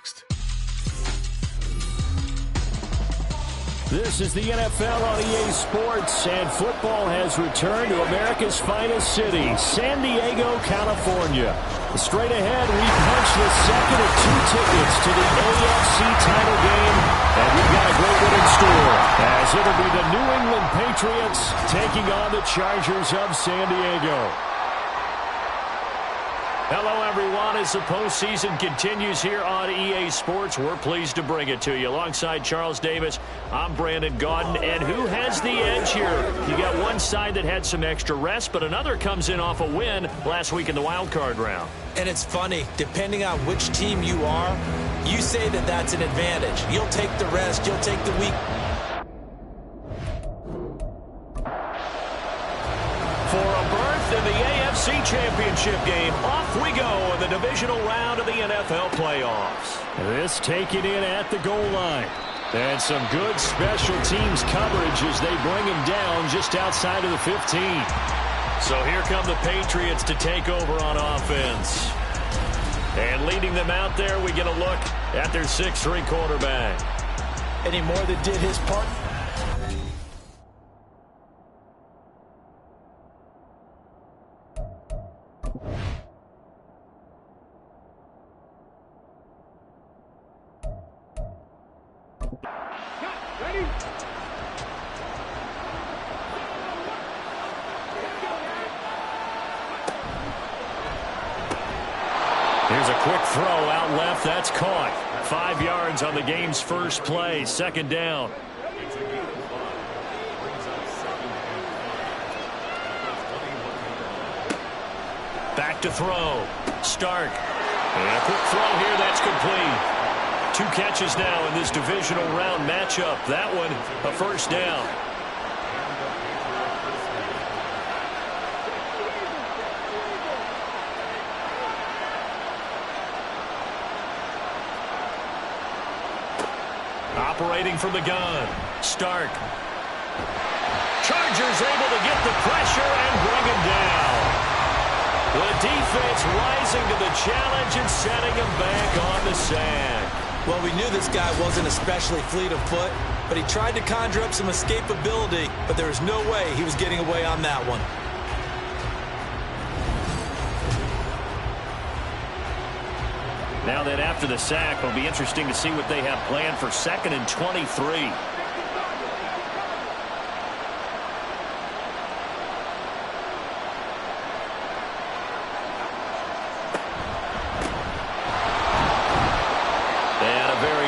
next. This is the NFL on EA Sports, and football has returned to America's finest city, San Diego, California. Straight ahead, we punch the second of 2 tickets to the AFC title game, and we've got a great one in store, as it'll be the New England Patriots taking on the Chargers of San Diego. Hello, everyone. As the postseason continues here on EA Sports, we're pleased to bring it to you. Alongside Charles Davis, I'm Brandon Gaudin. And who has the edge here? You got one side that had some extra rest, but another comes in off a win last week in the wild card round. And it's funny, depending on which team you are, you say that that's an advantage. You'll take the rest, you'll take the week. For a berth in the AFC Championship game, off we go in the divisional round of the NFL playoffs. This taken in at the goal line. And some good special teams coverage as they bring him down just outside of the 15. So here come the Patriots to take over on offense. And leading them out there, we get a look at their 6'3" quarterback. Any more that did his part? Ready? Here's a quick throw out left. That's caught. 5 yards on the game's first play. Second down. Back to throw. Stark. And a quick throw here. That's complete. 2 catches now in this divisional round matchup. That one, a first down. Operating from the gun. Stark. Chargers able to get the pressure and bring him down. The defense rising to the challenge and setting him back on the sack. Well, we knew this guy wasn't especially fleet of foot, but he tried to conjure up some escapability, but there was no way he was getting away on that one. Now that after the sack, it'll be interesting to see what they have planned for 2nd and 23.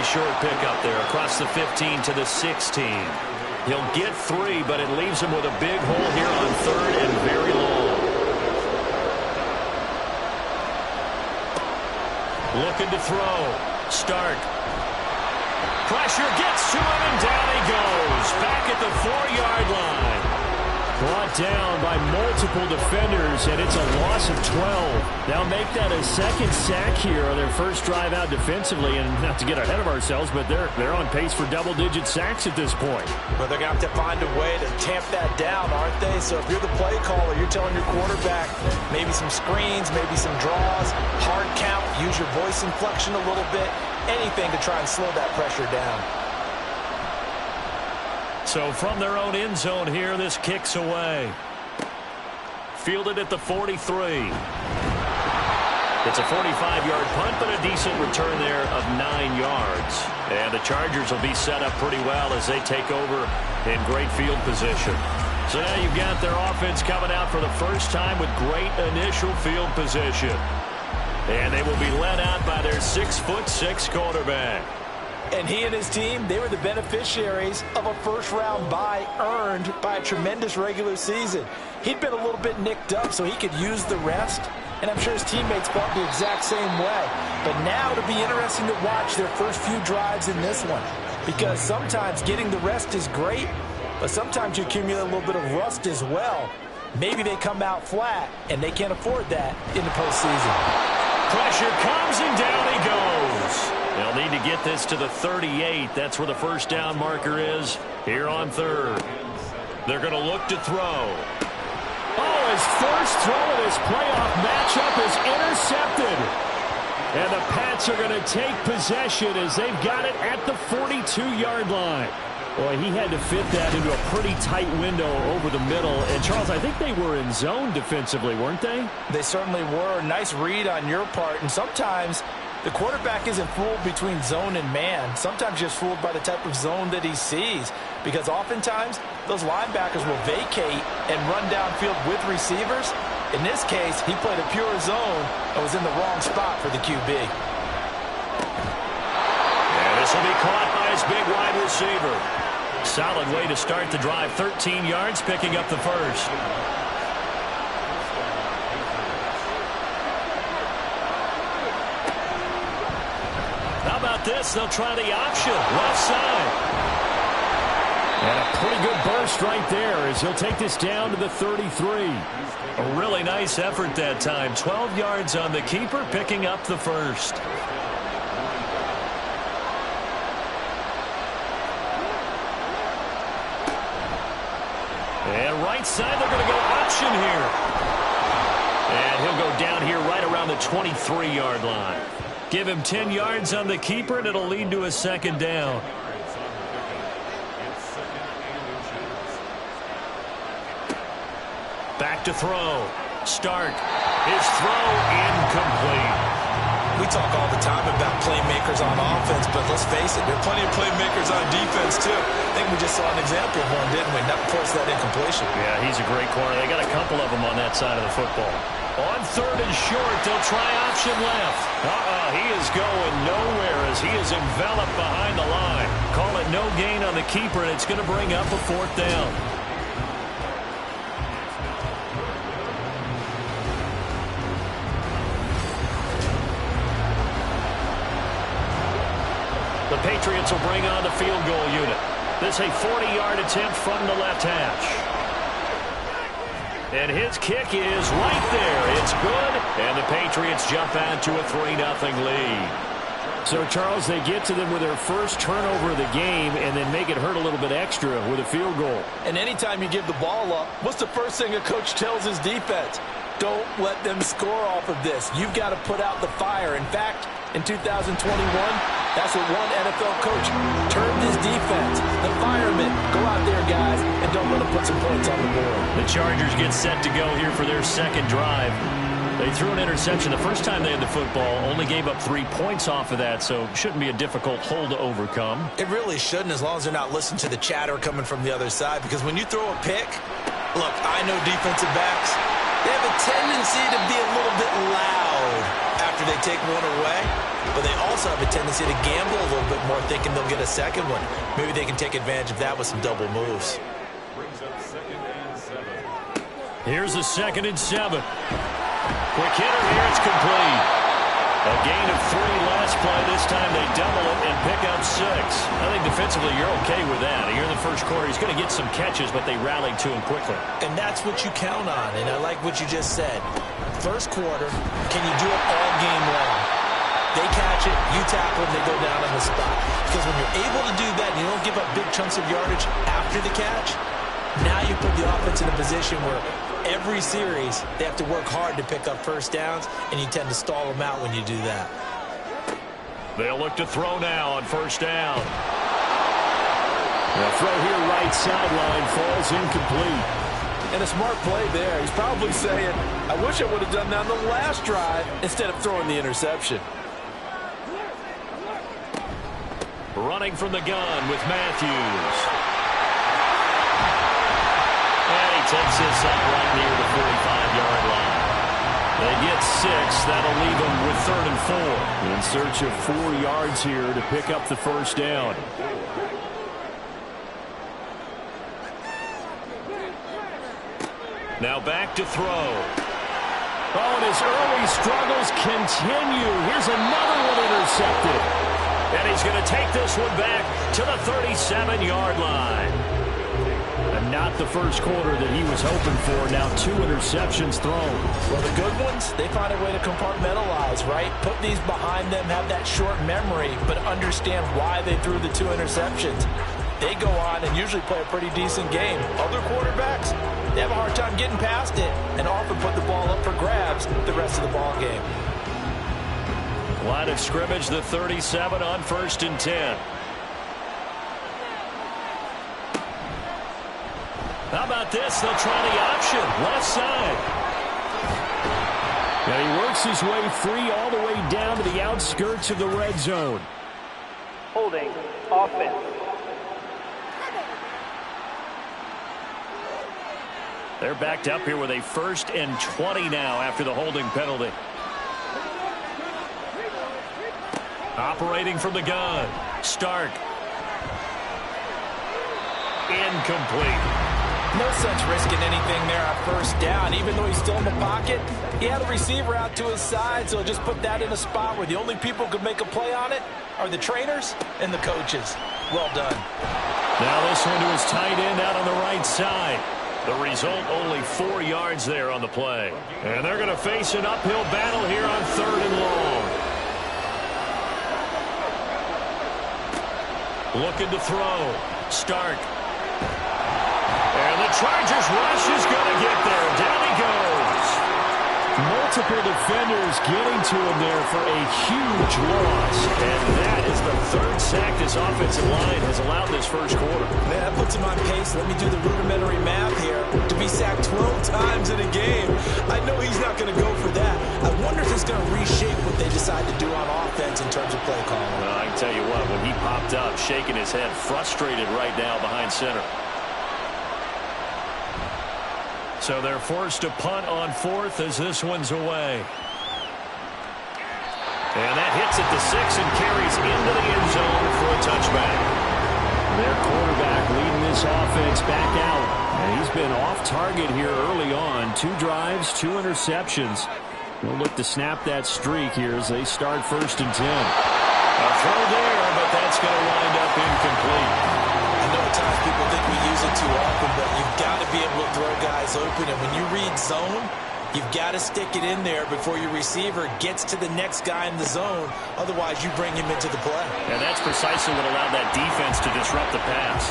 Short pickup there across the 15 to the 16. He'll get 3, but it leaves him with a big hole here on 3rd and very long. Looking to throw. Stark. Pressure gets to him, and down he goes. Back at the 4-yard line. Brought down by multiple defenders, and it's a loss of 12. They'll make that a 2nd sack here on their first drive out defensively, and not to get ahead of ourselves, but they're on pace for double-digit sacks at this point. But they're going to have to find a way to tamp that down, aren't they? So if you're the play caller, you're telling your quarterback maybe some screens, maybe some draws, hard count, use your voice inflection a little bit, anything to try and slow that pressure down. So from their own end zone here, this kicks away. Fielded at the 43. It's a 45-yard punt, but a decent return there of 9 yards. And the Chargers will be set up pretty well as they take over in great field position. So now you've got their offense coming out for the first time with great initial field position. And they will be led out by their 6'6" quarterback. And he and his team, they were the beneficiaries of a first-round bye earned by a tremendous regular season. He'd been a little bit nicked up, so he could use the rest. And I'm sure his teammates felt the exact same way. But now it'll be interesting to watch their first few drives in this one. Because sometimes getting the rest is great, but sometimes you accumulate a little bit of rust as well. Maybe they come out flat, and they can't afford that in the postseason. Pressure comes, and down he goes. They'll need to get this to the 38. That's where the first down marker is here on 3rd. They're going to look to throw. Oh, his first throw of this playoff matchup is intercepted. And the Pats are going to take possession as they've got it at the 42-yard line. Boy, he had to fit that into a pretty tight window over the middle. And, Charles, I think they were in zone defensively, weren't they? They certainly were. Nice read on your part. And sometimes the quarterback isn't fooled between zone and man. Sometimes just fooled by the type of zone that he sees. Because oftentimes, those linebackers will vacate and run downfield with receivers. In this case, he played a pure zone and was in the wrong spot for the QB. And this will be caught by his big wide receiver. Solid way to start the drive. 13 yards, picking up the first. How about this? They'll try the option. Left side. And a pretty good burst right there as he'll take this down to the 33. A really nice effort that time. 12 yards on the keeper, picking up the first. And right side, they're going to go option here. And he'll go down here right around the 23-yard line. Give him 10 yards on the keeper, and it'll lead to a second down. Back to throw. Stark. His throw incomplete. We talk all the time about playmakers on offense, but let's face it, there are plenty of playmakers on defense, too. I think we just saw an example of one, didn't we? Not force that incompletion. Yeah, he's a great corner. They got a couple of them on that side of the football. On third and short, they'll try option left. He is going nowhere as he is enveloped behind the line. Call it no gain on the keeper, and it's going to bring up a fourth down. The Patriots will bring on the field goal unit. This a 40-yard attempt from the left hash. And his kick is right there. It's good. And the Patriots jump out to a 3-0 lead. So, Charles, they get to them with their first turnover of the game and then make it hurt a little bit extra with a field goal. And anytime you give the ball up, what's the first thing a coach tells his defense? Don't let them score off of this. You've got to put out the fire. In fact, in 2021, that's what one NFL coach termed his defense. The firemen. Go out there, guys, and don't let them put some points on the board. The Chargers get set to go here for their second drive. They threw an interception the first time they had the football, only gave up 3 points off of that, so shouldn't be a difficult hole to overcome. It really shouldn't, as long as they're not listening to the chatter coming from the other side, because when you throw a pick, look, I know defensive backs, they have a tendency to be a little bit loud after they take one away, but they also have a tendency to gamble a little bit more, thinking they'll get a second one. Maybe they can take advantage of that with some double moves. Here's a 2nd and 7. Quick hitter here, it's complete. A gain of 3 last play. This time they double it and pick up 6. I think defensively you're okay with that. Here in the first quarter, he's going to get some catches, but they rallied to him quickly. And that's what you count on, and I like what you just said. First quarter, can you do it all game long? They catch it, you tackle them, they go down on the spot. Because when you're able to do that and you don't give up big chunks of yardage after the catch, now you put the offense in a position where every series they have to work hard to pick up first downs, and you tend to stall them out when you do that. They'll look to throw now on first down. The throw here right sideline falls incomplete. And a smart play there. He's probably saying, I wish I would have done that on the last drive instead of throwing the interception. Running from the gun with Matthews. And he takes this up right near the 45-yard line. They get 6. That'll leave them with 3rd and 4. In search of 4 yards here to pick up the first down. Now back to throw. Oh, and his early struggles continue. Here's another one intercepted. And he's going to take this one back to the 37-yard line. And not the first quarter that he was hoping for. Now 2 interceptions thrown. Well, the good ones, they find a way to compartmentalize, right? Put these behind them, have that short memory, but understand why they threw the 2 interceptions. They go on and usually play a pretty decent game. Other quarterbacks, they have a hard time getting past it and often put the ball up for grabs the rest of the ball game. Line of scrimmage, the 37 on 1st and 10. How about this? They'll try the option. Left side. And he works his way free all the way down to the outskirts of the red zone. Holding offense. They're backed up here with a 1st and 20 now after the holding penalty. Operating from the gun. Stark. Incomplete. No sense risking anything there on 1st down. Even though he's still in the pocket, he had a receiver out to his side, so just put that in a spot where the only people who could make a play on it are the trainers and the coaches. Well done. Now this one to his tight end out on the right side. The result, only 4 yards there on the play. And they're going to face an uphill battle here on 3rd and long. Looking to throw. Stark. And the Chargers rush is going to get there. Down he goes. Multiple defenders getting to him there for a huge loss. And that is the 3rd sack this offensive line has allowed this first quarter. Man, that puts him on pace. Let me do the rudimentary math here. To be sacked 12 times in a game, I know he's not going to go for that. I wonder if it's going to reshape what they decide to do on offense in terms of play calling. Well, I can tell you what, when he popped up, shaking his head, frustrated right now behind center. So they're forced to punt on 4th as this one's away. And that hits at the 6 and carries into the end zone for a touchback. Their quarterback leading this offense back out. And he's been off target here early on. 2 drives, 2 interceptions. They'll look to snap that streak here as they start 1st and 10. A throw there, but that's going to wind up incomplete. I know at times people think we use it too often, but you've got to be able to throw guys open. And when you read zone, you've got to stick it in there before your receiver gets to the next guy in the zone. Otherwise, you bring him into the play. And that's precisely what allowed that defense to disrupt the pass.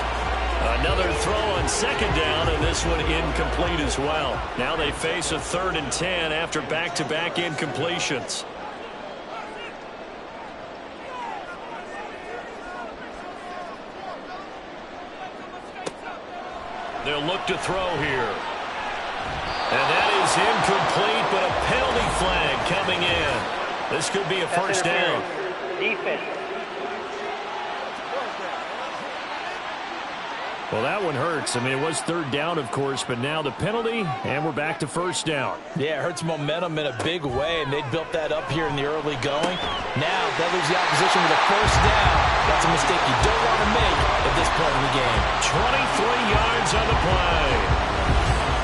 Another throw on 2nd down, and this one incomplete as well. Now they face a 3rd and 10 after back-to-back incompletions. They'll look to throw here. And that is incomplete, but a penalty flag coming in. This could be a 1st down. Defense. Well, that one hurts. I mean, it was 3rd down, of course, but now the penalty, and we're back to 1st down. Yeah, it hurts momentum in a big way, and they built that up here in the early going. Now, that leaves the opposition with a 1st down. That's a mistake you don't want to make at this point in the game. 23 yards on the play.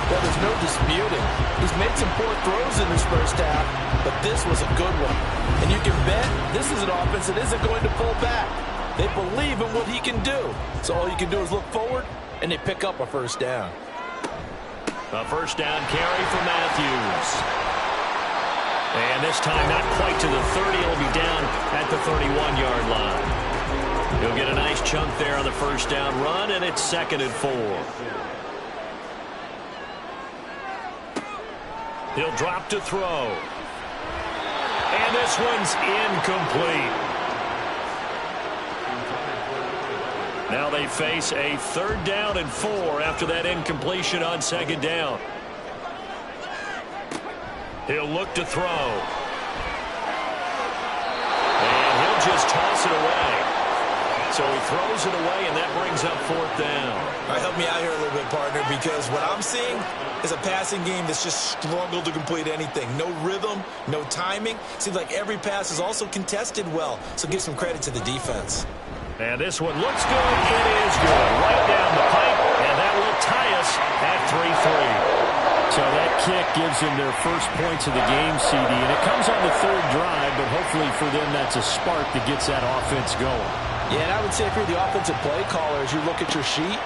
Well, there's no disputing. He's made some poor throws in this 1st half, but this was a good one. And you can bet this is an offense that isn't going to pull back. They believe in what he can do. So all you can do is look forward, and they pick up a 1st down. A 1st down carry for Matthews. And this time not quite to the 30. He'll be down at the 31-yard line. He'll get a nice chunk there on the 1st down run, and it's 2nd and 4. He'll drop to throw. And this one's incomplete. Now they face a 3rd down and 4 after that incompletion on 2nd down. He'll look to throw. And he'll just toss it away. So he throws it away, and that brings up 4th down. All right, help me out here a little bit, partner, because what I'm seeing is a passing game that's just struggled to complete anything. No rhythm, no timing. Seems like every pass is also contested well. So give some credit to the defense. And this one looks good. It is good. Right down the pipe, and that will tie us at 3-3. So that kick gives them their first points of the game, CD, and it comes on the 3rd drive, but hopefully for them that's a spark that gets that offense going. Yeah, and I would say if you're the offensive play caller, as you look at your sheet,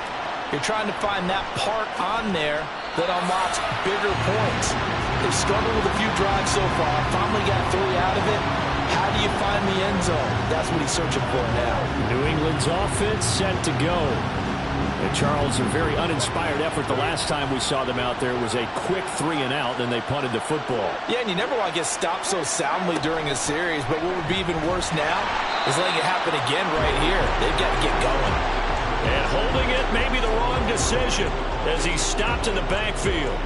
you're trying to find that part on there that unlocks bigger points. They've struggled with a few drives so far. Finally got 3 out of it. How do you find the end zone? That's what he's searching for now. New England's offense set to go. And Charles, a very uninspired effort the last time we saw them out there was a quick 3-and-out, then they punted the football. Yeah, and you never want to get stopped so soundly during a series, but what would be even worse now is letting it happen again right here. They've got to get going. And holding it may be the wrong decision as he stopped in the backfield.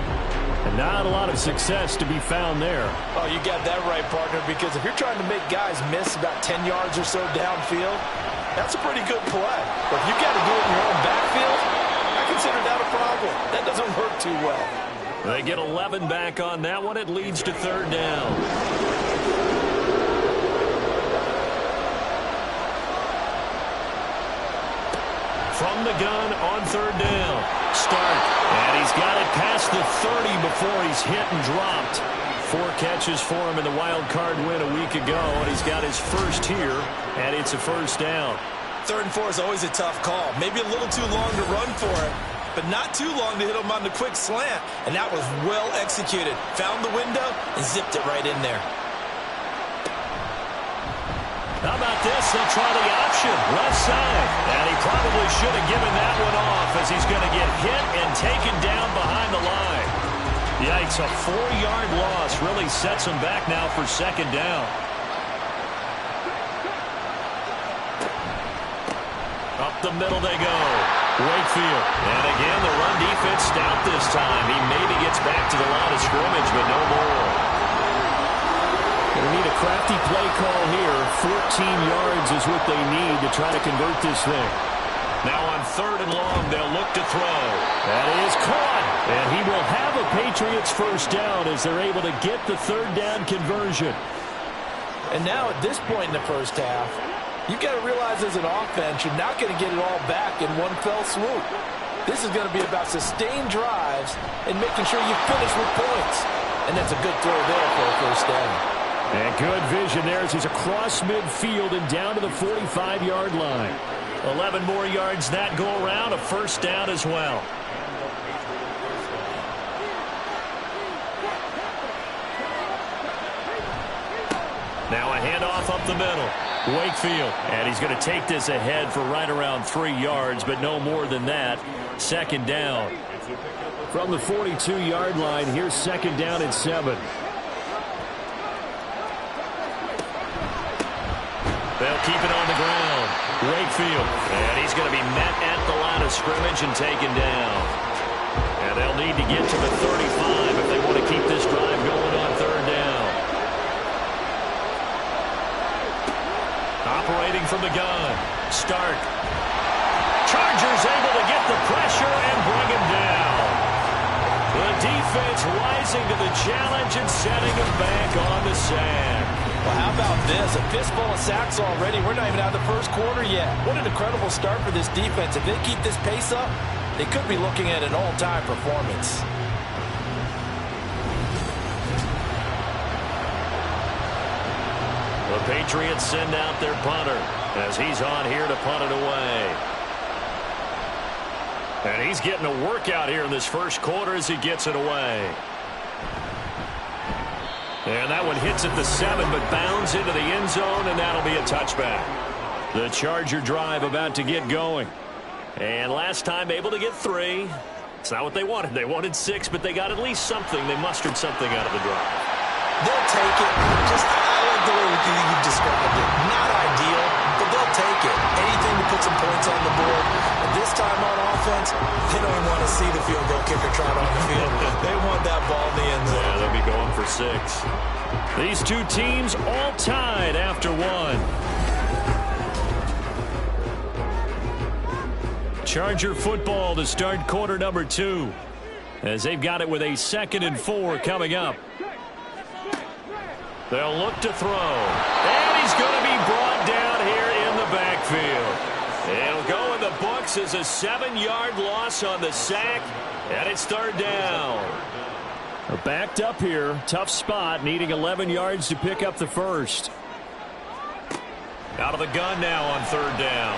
And not a lot of success to be found there. Oh, you got that right, partner, because if you're trying to make guys miss about 10 yards or so downfield, that's a pretty good play. But if you've got to do it in your own backfield, I consider that a problem. That doesn't work too well. They get 11 back on that one. It leads to third down. From the gun on third down. Stark. And he's got it past the 30 before he's hit and dropped. 4 catches for him in the wild card win a week ago, and he's got his first here, and it's a first down. 3rd and 4 is always a tough call. Maybe a little too long to run for it, but not too long to hit him on the quick slant. And that was well executed. Found the window and zipped it right in there. How about this? They'll try the option. Left side. And he probably should have given that one off as he's going to get hit and taken down behind the line. Yikes, a 4-yard loss really sets him back now for second down. Up the middle they go. Wakefield. And again, the run defense stout this time. He maybe gets back to the line of scrimmage, but no more. They need a crafty play call here. 14 yards is what they need to try to convert this thing. Now on 3rd and long, they'll look to throw. That is caught. And he will have a Patriots first down as they're able to get the 3rd down conversion. And now at this point in the first half, you've got to realize as an offense, you're not going to get it all back in one fell swoop. This is going to be about sustained drives and making sure you finish with points. And that's a good throw there for a first down. And good vision there as he's across midfield and down to the 45-yard line. 11 more yards that go around, a first down as well. Now a handoff up the middle. Wakefield, and he's going to take this ahead for right around 3 yards, but no more than that. Second down. From the 42-yard line, here's second down and 7. They'll keep it on the ground. Wakefield, and he's going to be met at the line of scrimmage and taken down. And they'll need to get to the 35 if they want to keep this drive going on third down. Operating from the gun. Stark. Chargers able to get the pressure and bring him down. The defense rising to the challenge and setting him back on the sand. Well, how about this? A fistful of sacks already. We're not even out of the first quarter yet. What an incredible start for this defense. If they keep this pace up, they could be looking at an all-time performance. The Patriots send out their punter as he's on here to punt it away. And he's getting a workout here in this first quarter as he gets it away. And that one hits at the 7, but bounds into the end zone, and that'll be a touchback. The Charger drive about to get going. And last time able to get 3. It's not what they wanted. They wanted 6, but they got at least something. They mustered something out of the drive. They'll take it. I like the way you've described it. Not ideal, but they'll take it. Anything to put some points on the board. And this time on offense, they don't even want to see the field goal kicker trot on the field. They want that ball in the end zone. Yeah, they'll be going for 6. These two teams all tied after 1. Charger football to start quarter number 2 as they've got it with a 2nd and 4 coming up. They'll look to throw. And he's going to be brought down here in the backfield. It'll go in the books as a 7-yard loss on the sack, and it's third down. They're backed up here. Tough spot, needing 11 yards to pick up the first. Out of the gun now on third down.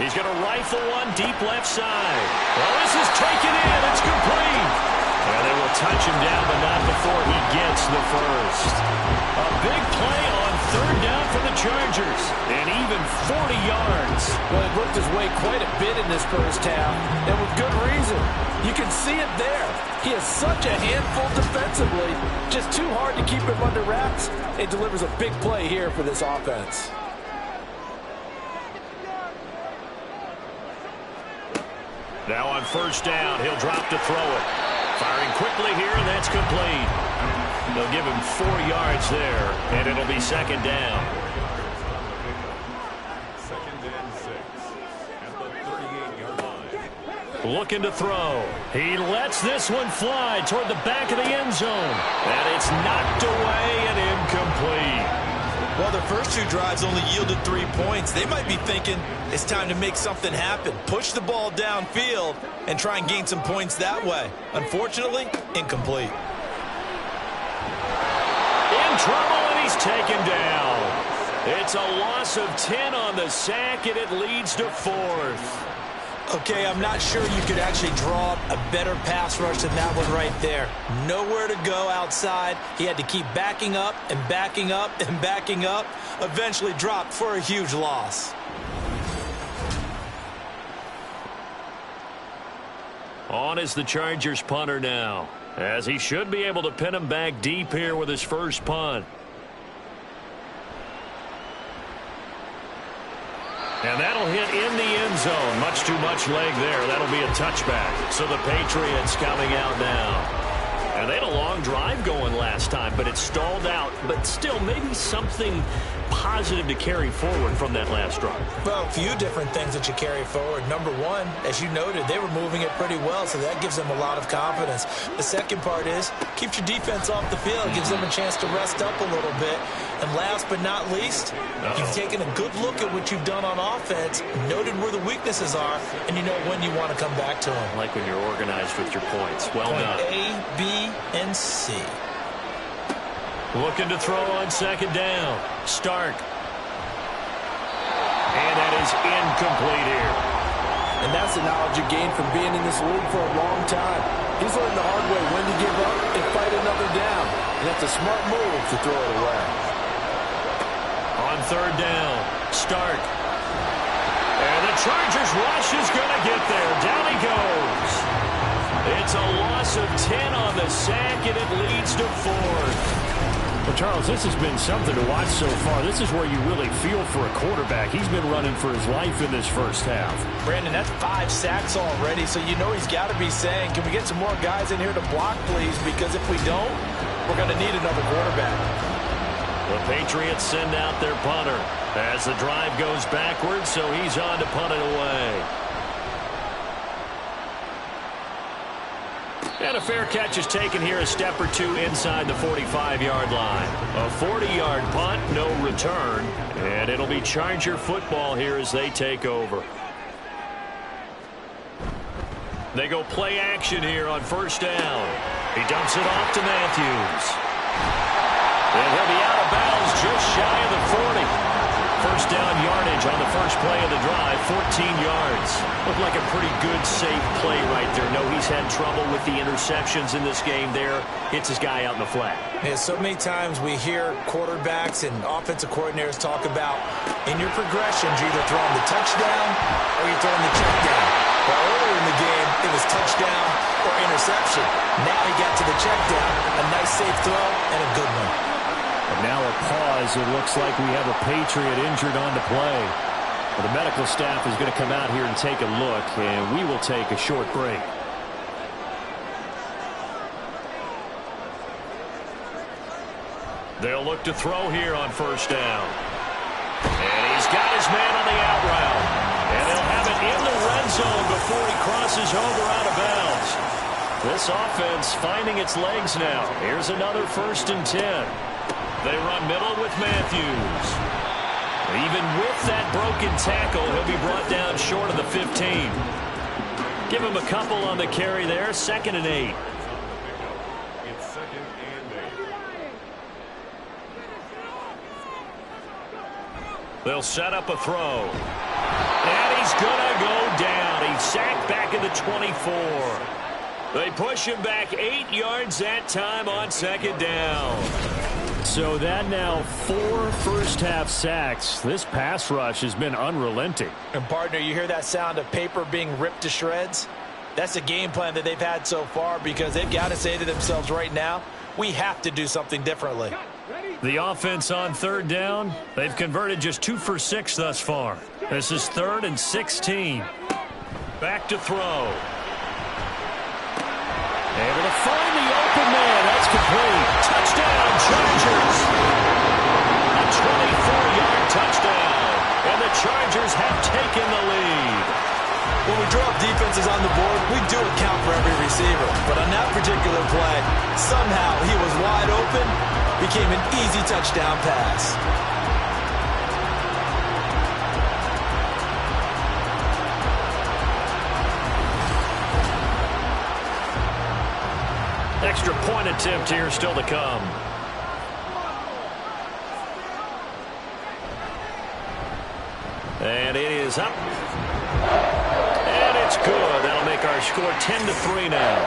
He's going to rifle one deep left side. Well, this is taken in. It's complete. And they will touch him down, but not before he gets the first. A big play on third down for the Chargers. And even 40 yards. Well, he worked his way quite a bit in this first half, and with good reason. You can see it there. He is such a handful defensively. Just too hard to keep him under wraps. It delivers a big play here for this offense. Now on first down, he'll drop to throw it. Firing quickly here, and that's complete. They'll give him 4 yards there, and it'll be second down. Looking to throw. He lets this one fly toward the back of the end zone. And it's knocked away and incomplete. Well, their first 2 drives only yielded 3 points. They might be thinking it's time to make something happen. Push the ball downfield and try and gain some points that way. Unfortunately, incomplete. In trouble, and he's taken down. It's a loss of 10 on the sack, and it leads to 4th. Okay, I'm not sure you could actually draw a better pass rush than that one right there. Nowhere to go outside. He had to keep backing up and backing up and backing up. Eventually dropped for a huge loss. On is the Chargers punter now, as he should be able to pin him back deep here with his first punt. And that'll hit in the end zone. Much too much leg there. That'll be a touchback. So the Patriots coming out now. And they had a long drive going last time, but it stalled out. But still, maybe something positive to carry forward from that last drive. Well, a few different things that you carry forward. Number one, as you noted, they were moving it pretty well, so that gives them a lot of confidence. The second part is, keeps your defense off the field, gives them a chance to rest up a little bit. And last but not least, you've taken a good look at what you've done on offense, noted where the weaknesses are, and you know when you want to come back to them. Like when you're organized with your points. Well done. A, B, and C. Looking to throw on second down. Stark. And that is incomplete here. And that's the knowledge you gain from being in this league for a long time. He's learned the hard way when to give up and fight another down. And that's a smart move to throw it away. On third down, Stark. And the Chargers rush is going to get there. Down he goes. It's a loss of 10 on the sack, and it leads to 4th. Well, Charles, this has been something to watch so far. This is where you really feel for a quarterback. He's been running for his life in this first half. Brandon, that's 5 sacks already, so you know he's got to be saying, can we get some more guys in here to block, please? Because if we don't, we're going to need another quarterback. The Patriots send out their punter as the drive goes backwards, so he's on to punt it away. And a fair catch is taken here a step or two inside the 45-yard line. A 40-yard punt, no return. And it'll be Charger football here as they take over. They go play action here on first down. He dumps it off to Matthews. And he'll be out of bounds just shy of the 40. First down yardage on the first play of the drive, 14 yards. Looked like a pretty good, safe play right there. No, he's had trouble with the interceptions in this game there. Hits his guy out in the flat. Yeah, so many times we hear quarterbacks and offensive coordinators talk about in your progressions, you're either throwing the touchdown or you're throwing the check down. Well, earlier in the game, it was touchdown or interception. Now he got to the check down. A nice, safe throw and a good one. And now a pause. It looks like we have a Patriot injured on the play. Well, the medical staff is going to come out here and take a look, and we will take a short break. They'll look to throw here on first down. And he's got his man on the out route. And they'll have it in the red zone before he crosses over out of bounds. This offense finding its legs now. Here's another 1st and 10. They run middle with Matthews. Even with that broken tackle, he'll be brought down short of the 15. Give him a couple on the carry there. 2nd and 8. It's 2nd and 8. They'll set up a throw. And he's going to go down. He's sacked back at the 24. They push him back 8 yards that time on 2nd down. So that now 4 first-half sacks. This pass rush has been unrelenting. And, partner, you hear that sound of paper being ripped to shreds? That's a game plan that they've had so far because they've got to say to themselves right now, we have to do something differently. The offense on 3rd down, they've converted just 2 for 6 thus far. This is 3rd and 16. Back to throw. Able to find the open man. That's complete. Touchdown, Chargers. A 24-yard touchdown. And the Chargers have taken the lead. When we draw up defenses on the board, we do account for every receiver. But on that particular play, somehow he was wide open, became an easy touchdown pass. Extra point attempt here still to come. And it is up. And it's good. That'll make our score 10-3 now.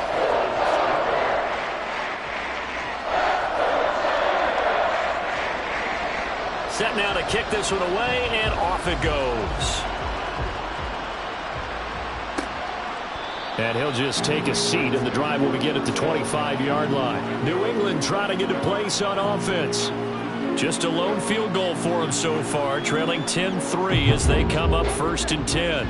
Set now to kick this one away, and off it goes. And he'll just take a seat, and the drive will begin at the 25-yard line. New England trying to get a place on offense. Just a lone field goal for them so far, trailing 10-3 as they come up 1st and 10.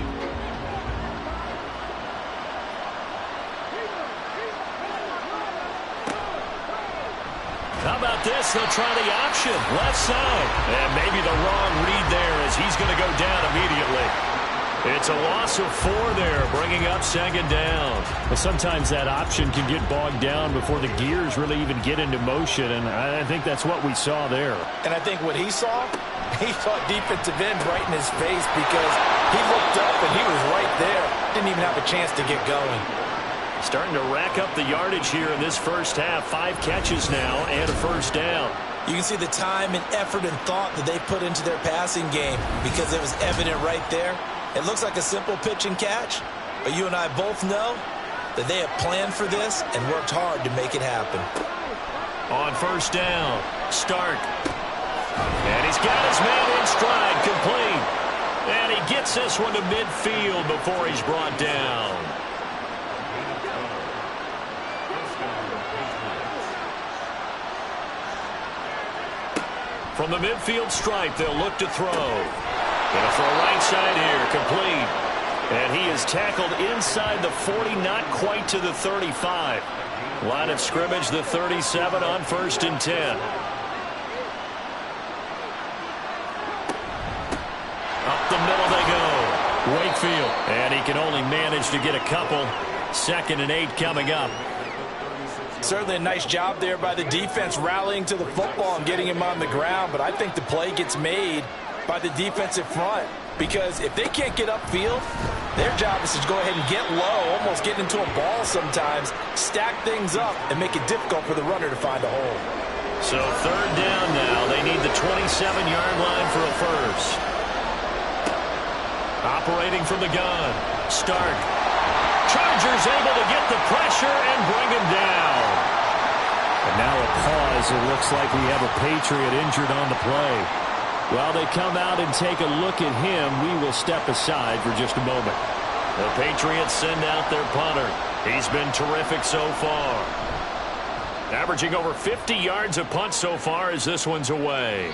How about this? They'll try the option, left side. And maybe the wrong read there as he's going to go down immediately. It's a loss of 4 there, bringing up 2nd down. Well, sometimes that option can get bogged down before the gears really even get into motion, and I think that's what we saw there. And I think what he saw defensive end right in his face because he looked up and he was right there. Didn't even have a chance to get going. Starting to rack up the yardage here in this first half. 5 catches now and a 1st down. You can see the time and effort and thought that they put into their passing game because it was evident right there. It looks like a simple pitch and catch, but you and I both know that they have planned for this and worked hard to make it happen. On 1st down, Stark. And he's got his man in stride, complete. And he gets this one to midfield before he's brought down. From the midfield stripe, they'll look to throw. Going to throw right side here, complete. And he is tackled inside the 40, not quite to the 35. Line of scrimmage, the 37 on 1st and 10. Up the middle they go. Wakefield. And he can only manage to get a couple. 2nd and 8 coming up. Certainly a nice job there by the defense rallying to the football and getting him on the ground. But I think the play gets made by the defensive front because if they can't get upfield, their job is to go ahead and get low, almost get into a ball sometimes, stack things up, and make it difficult for the runner to find a hole. So 3rd down now. They need the 27-yard line for a 1st. Operating from the gun. Stark. Chargers able to get the pressure and bring him down. And now a pause. It looks like we have a Patriot injured on the play. While they come out and take a look at him, we will step aside for just a moment. The Patriots send out their punter. He's been terrific so far. Averaging over 50 yards a punt so far as this one's away.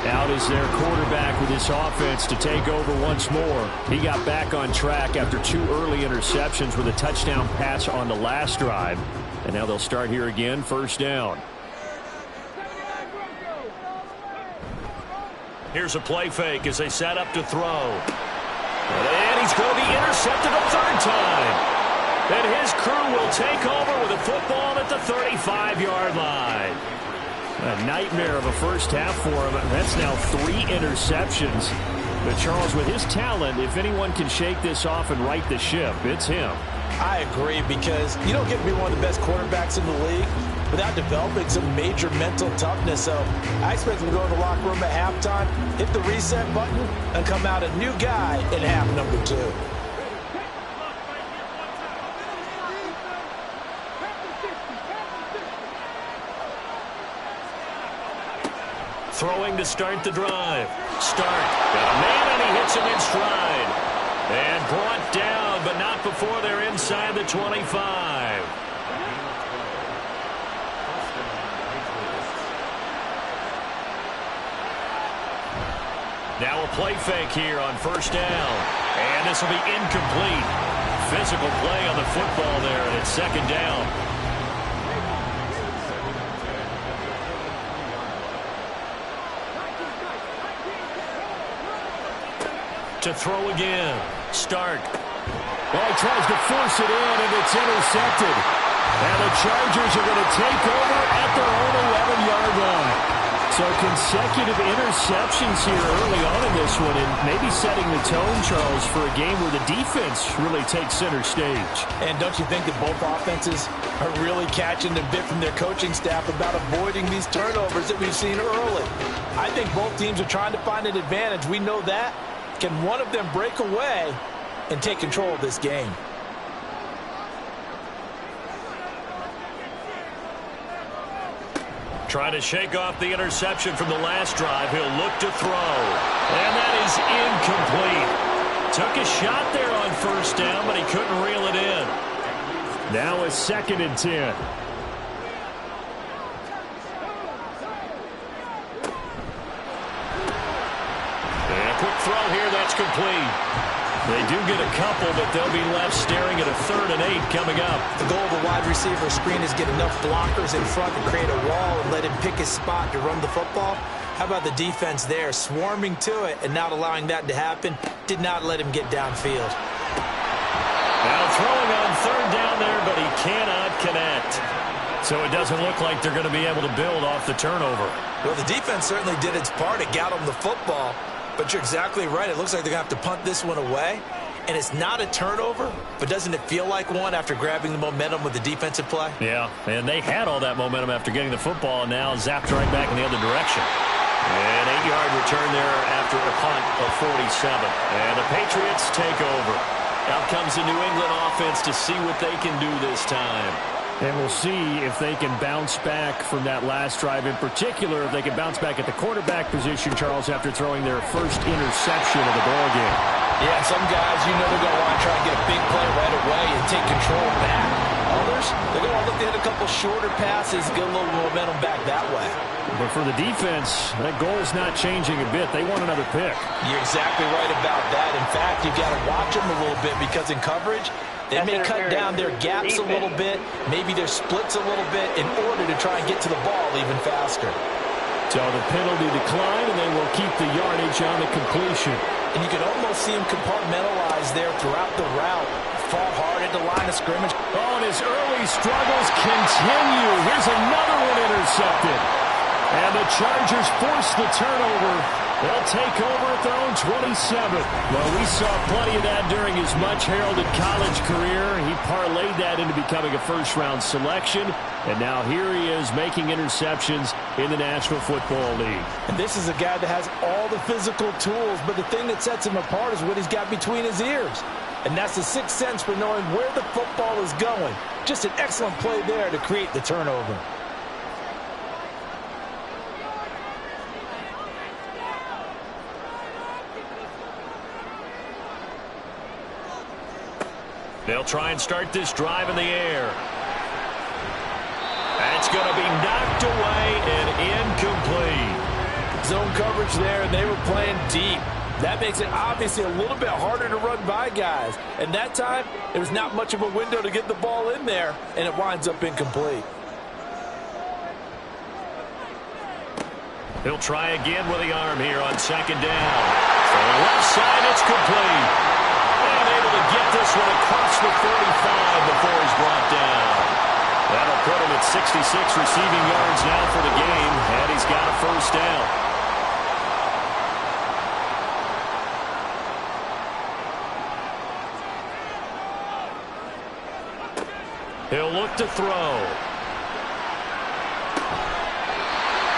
Out is their quarterback with this offense to take over once more. He got back on track after 2 early interceptions with a touchdown pass on the last drive. And now they'll start here again, 1st down. Here's a play fake as they set up to throw. And he's going to be intercepted a 3rd time. And his crew will take over with a football at the 35-yard line. A nightmare of a first half for him. That's now 3 interceptions. But Charles, with his talent, if anyone can shake this off and right the ship, it's him. I agree because you don't get to be one of the best quarterbacks in the league without developing some major mental toughness. So I expect him to go in the locker room at halftime, hit the reset button, and come out a new guy in half number 2. Throwing to start the drive. Got a man, and he hits him in stride. And brought down, but not before they're inside the 25. Now a play fake here on first down. And this will be incomplete. Physical play on the football there, and it's second down. To throw again. Well, he tries to force it in, and it's intercepted. And the Chargers are going to take over at their own 11-yard line. So consecutive interceptions here early on in this one, and maybe setting the tone, Charles, for a game where the defense really takes center stage. And don't you think that both offenses are really catching the bit from their coaching staff about avoiding these turnovers that we've seen early? I think both teams are trying to find an advantage. We know that. Can one of them break away and take control of this game? Trying to shake off the interception from the last drive. He'll look to throw. And that is incomplete. Took a shot there on first down, but he couldn't reel it in. Now a 2nd and 10. And a quick throw here. That's complete. They do get a couple, but they'll be left staring at a 3rd and 8 coming up. The goal of the wide receiver screen is get enough blockers in front to create a wall and let him pick his spot to run the football. How about the defense there, swarming to it and not allowing that to happen? Did not let him get downfield. Now throwing on 3rd down there, but he cannot connect. So it doesn't look like they're going to be able to build off the turnover. Well, the defense certainly did its part. It got him the football. But you're exactly right. It looks like they're going to have to punt this one away. And it's not a turnover, but doesn't it feel like one after grabbing the momentum with the defensive play? Yeah, and they had all that momentum after getting the football, and now zapped right back in the other direction. An 8-yard return there after a punt of 47. And the Patriots take over. Out comes the New England offense to see what they can do this time. And we'll see if they can bounce back from that last drive. In particular, if they can bounce back at the quarterback position, Charles, after throwing their first interception of the ballgame. Yeah, some guys, you know they're going to want to try and get a big play right away and take control back. Others, they're going to look to hit a couple shorter passes, get a little momentum back that way. But for the defense, that goal's not changing a bit. They want another pick. You're exactly right about that. In fact, you've got to watch them a little bit because in coverage, they may cut down their gaps a little bit, maybe their splits a little bit in order to try and get to the ball even faster. So the penalty decline, and they will keep the yardage on the completion. And you can almost see him compartmentalize there throughout the route. Fall hard at the line of scrimmage. Oh, and his early struggles continue. Here's another one intercepted. And the Chargers force the turnover. They'll take over at their own 27. Well, we saw plenty of that during his much-heralded college career. He parlayed that into becoming a first-round selection. And now here he is making interceptions in the National Football League. And this is a guy that has all the physical tools, but the thing that sets him apart is what he's got between his ears. And that's the sixth sense for knowing where the football is going. Just an excellent play there to create the turnover. They'll try and start this drive in the air. That's going to be knocked away and incomplete. Zone coverage there, and they were playing deep. That makes it obviously a little bit harder to run by guys. And that time, there was not much of a window to get the ball in there, and it winds up incomplete. He'll try again with the arm here on second down. From the left side, it's complete. And able to get this one across the 45 before he's brought down. That'll put him at 66 receiving yards now for the game, and he's got a first down. He'll look to throw.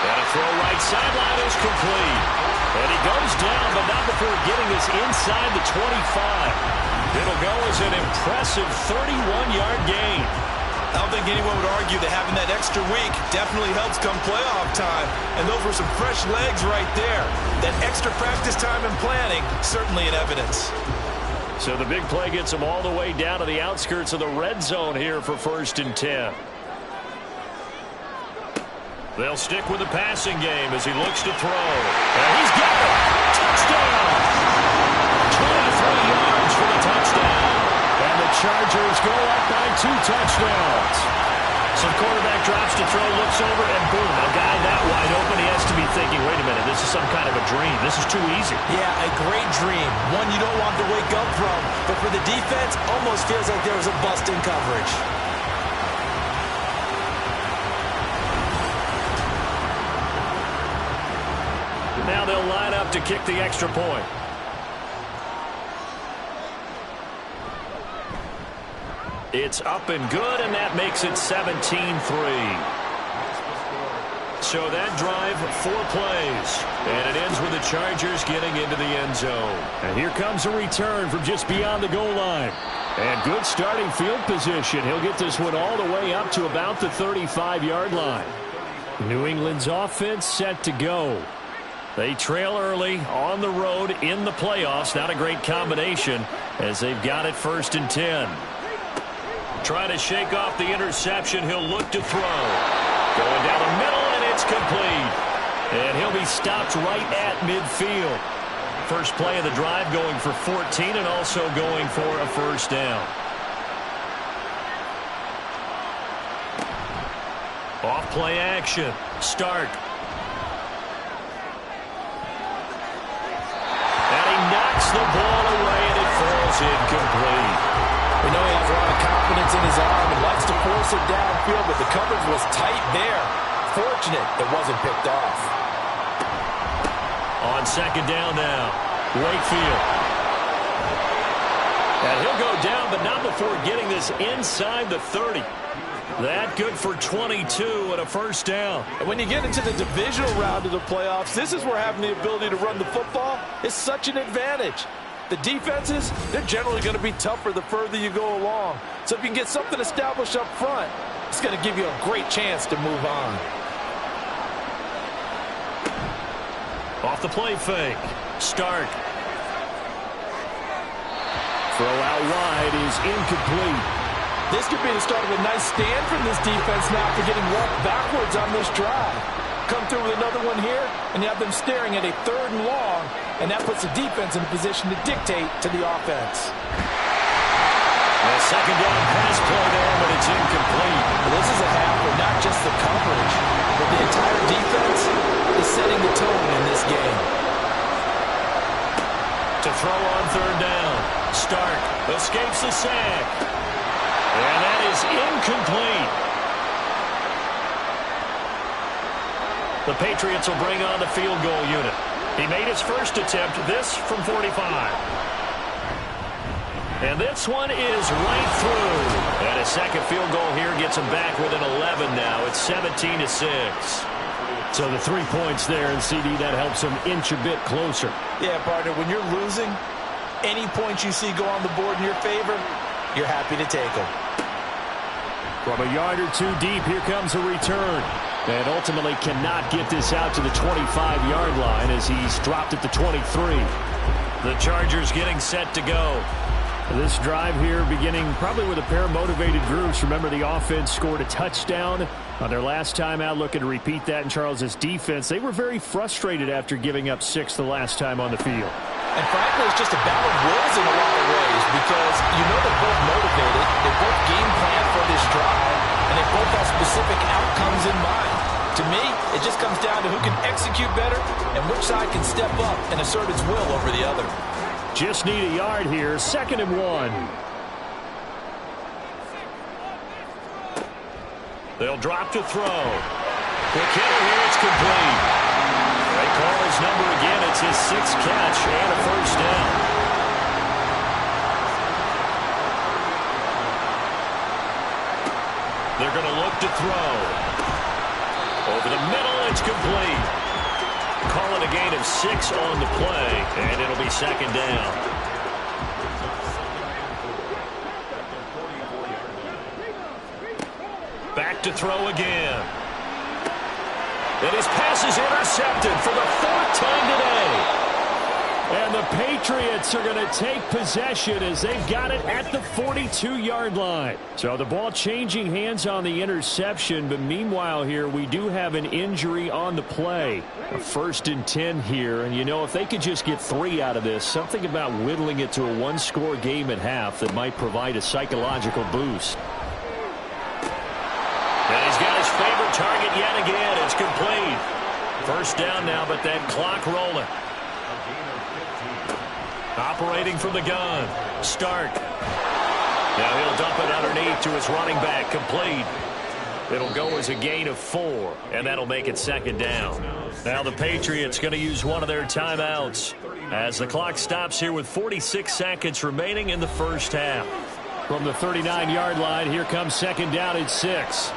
And a throw right sideline is complete. And he goes down, but not before getting this inside the 25. It'll go as an impressive 31-yard gain. I don't think anyone would argue that having that extra week definitely helps come playoff time. And those were some fresh legs right there. That extra practice time and planning, certainly in evidence. So the big play gets him all the way down to the outskirts of the red zone here for 1st and 10. They'll stick with the passing game as he looks to throw. And he's got it! Touchdown! 23 yards for the touchdown. And the Chargers go up by 2 touchdowns. So the quarterback drops to throw, looks over, and boom, a guy that wide open, he has to be thinking, wait a minute, this is some kind of a dream. This is too easy. Yeah, a great dream. One you don't want to wake up from. But for the defense, almost feels like there was a bust in coverage. Now they'll line up to kick the extra point. It's up and good, and that makes it 17-3. So that drive, 4 plays. And it ends with the Chargers getting into the end zone. And here comes a return from just beyond the goal line. And good starting field position. He'll get this one all the way up to about the 35-yard line. New England's offense set to go. They trail early on the road in the playoffs. Not a great combination as they've got it 1st and 10. Trying to shake off the interception. He'll look to throw. Going down the middle, and it's complete. And he'll be stopped right at midfield. First play of the drive going for 14 and also going for a 1st down. Off play action. Start. And he knocks the ball away, and it falls incomplete. We know he has a lot of confidence in his arm and likes to force it downfield, but the coverage was tight there. Fortunate it wasn't picked off. On 2nd down now, Wakefield. And he'll go down, but not before getting this inside the 30. That good for 22 and a 1st down. And when you get into the divisional round of the playoffs, this is where having the ability to run the football is such an advantage. The defenses, they're generally going to be tougher the further you go along. So if you can get something established up front, it's going to give you a great chance to move on. Off the play fake. Start. Throw out wide is incomplete. This could be the start of a nice stand from this defense now for getting walked backwards on this drive. Come through with another one here, and you have them staring at a 3rd and long, and that puts the defense in a position to dictate to the offense. A 2nd down pass play there, but it's incomplete. Well, this is a half where not just the coverage, but the entire defense is setting the tone in this game. To throw on 3rd down. Stark escapes the sack. And that is incomplete. The Patriots will bring on the field goal unit. He made his first attempt, this from 45. And this one is right through. And a second field goal here gets him back within 11 now. It's 17-6. So the 3 points there, and CD, that helps him inch a bit closer. Yeah, partner, when you're losing, any points you see go on the board in your favor, you're happy to take them. From a yard or 2 deep, here comes a return. And ultimately cannot get this out to the 25-yard line as he's dropped at the 23. The Chargers getting set to go. This drive here beginning probably with a pair of motivated groups. Remember, the offense scored a touchdown on their last time out. Looking to repeat that in Charles's defense. They were very frustrated after giving up 6 the last time on the field. And frankly, it's just a battle of wills in a lot of ways because you know they're both motivated. They both game plan for this drive, and they both have specific outcomes in mind. To me, it just comes down to who can execute better and which side can step up and assert its will over the other. Just need a yard here. 2nd and 1. They'll drop to throw. Quick hitter here. It's complete. They call his number again. It's his 6th catch and a 1st down. They're going to look to throw. Over the middle, it's complete. Call it a gain of 6 on the play, and it'll be 2nd down. back to throw again. And his pass is intercepted for the 4th time today. And the Patriots are going to take possession as they've got it at the 42-yard line. So the ball changing hands on the interception, but meanwhile here we do have an injury on the play. A 1st and 10 here, and you know, if they could just get 3 out of this, something about whittling it to a 1-score game at half that might provide a psychological boost. And he's got his favorite target yet again. It's complete. 1st down now, but that clock rolling. Operating from the gun. Stark. Now he'll dump it underneath to his running back. Complete. It'll go as a gain of 4, and that'll make it 2nd down. Now the Patriots going to use one of their timeouts as the clock stops here with 46 seconds remaining in the 1st half. From the 39-yard line, here comes 2nd down at 6.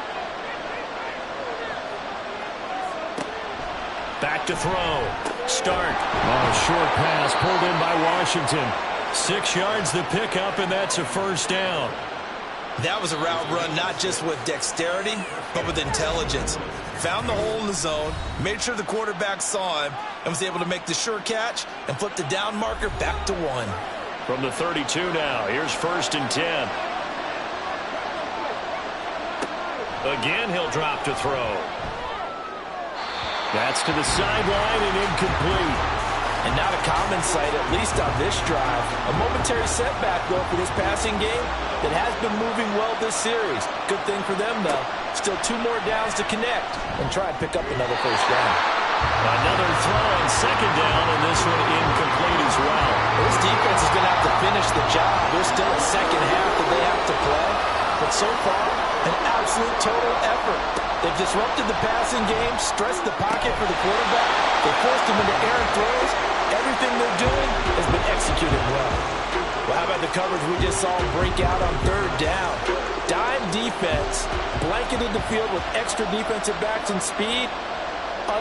Back to throw. Stark. Oh, short pass pulled in by Washington. 6 yards the pickup, and that's a 1st down. That was a route run not just with dexterity, but with intelligence. Found the hole in the zone, made sure the quarterback saw him, and was able to make the sure catch and flip the down marker back to 1. From the 32 now, here's 1st and 10. Again, he'll drop to throw. That's to the sideline and incomplete. And not a common sight, at least on this drive. A momentary setback, though, for this passing game that has been moving well this series. Good thing for them, though. Still 2 more downs to connect and try and pick up another 1st down. Another throw on 2nd down, and this one incomplete as well. This defense is going to have to finish the job. There's still a 2nd half that they have to play. But so far, an absolute total effort. They've disrupted the passing game, stressed the pocket for the quarterback. They forced him into errant throws. Everything they're doing has been executed well. Well, how about the coverage we just saw break out on 3rd down? Dime defense, blanketed the field with extra defensive backs and speed,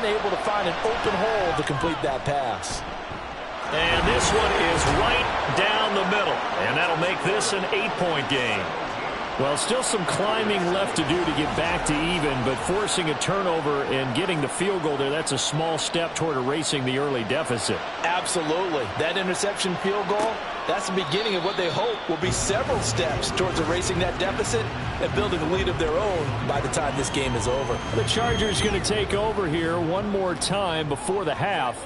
unable to find an open hole to complete that pass. And this one is right down the middle, and that'll make this an 8-point game. Well, still some climbing left to do to get back to even, but forcing a turnover and getting the field goal there, that's a small step toward erasing the early deficit. Absolutely. That interception field goal, that's the beginning of what they hope will be several steps towards erasing that deficit and building a lead of their own by the time this game is over. The Chargers going to take over here one more time before the half.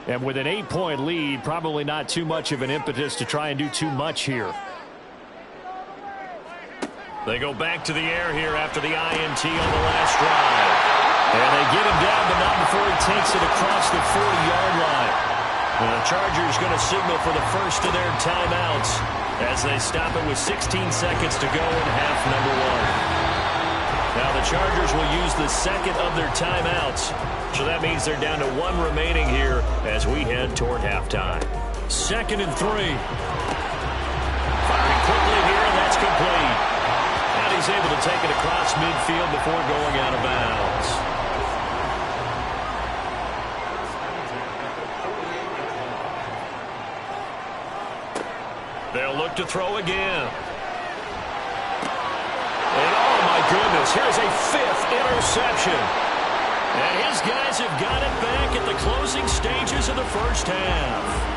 And with an 8-point lead, probably not too much of an impetus to try and do too much here. They go back to the air here after the INT on the last drive. And they get him down, but not before he takes it across the 40-yard line. And the Chargers going to signal for the first of their timeouts as they stop it with 16 seconds to go in half number 1. Now the Chargers will use the 2nd of their timeouts. So that means they're down to 1 remaining here as we head toward halftime. 2nd and 3. Firing quickly here, and that's complete. And he's able to take it across midfield before going out of bounds. They'll look to throw again. And oh my goodness, here's a 5th interception. And his guys have got it back at the closing stages of the 1st half.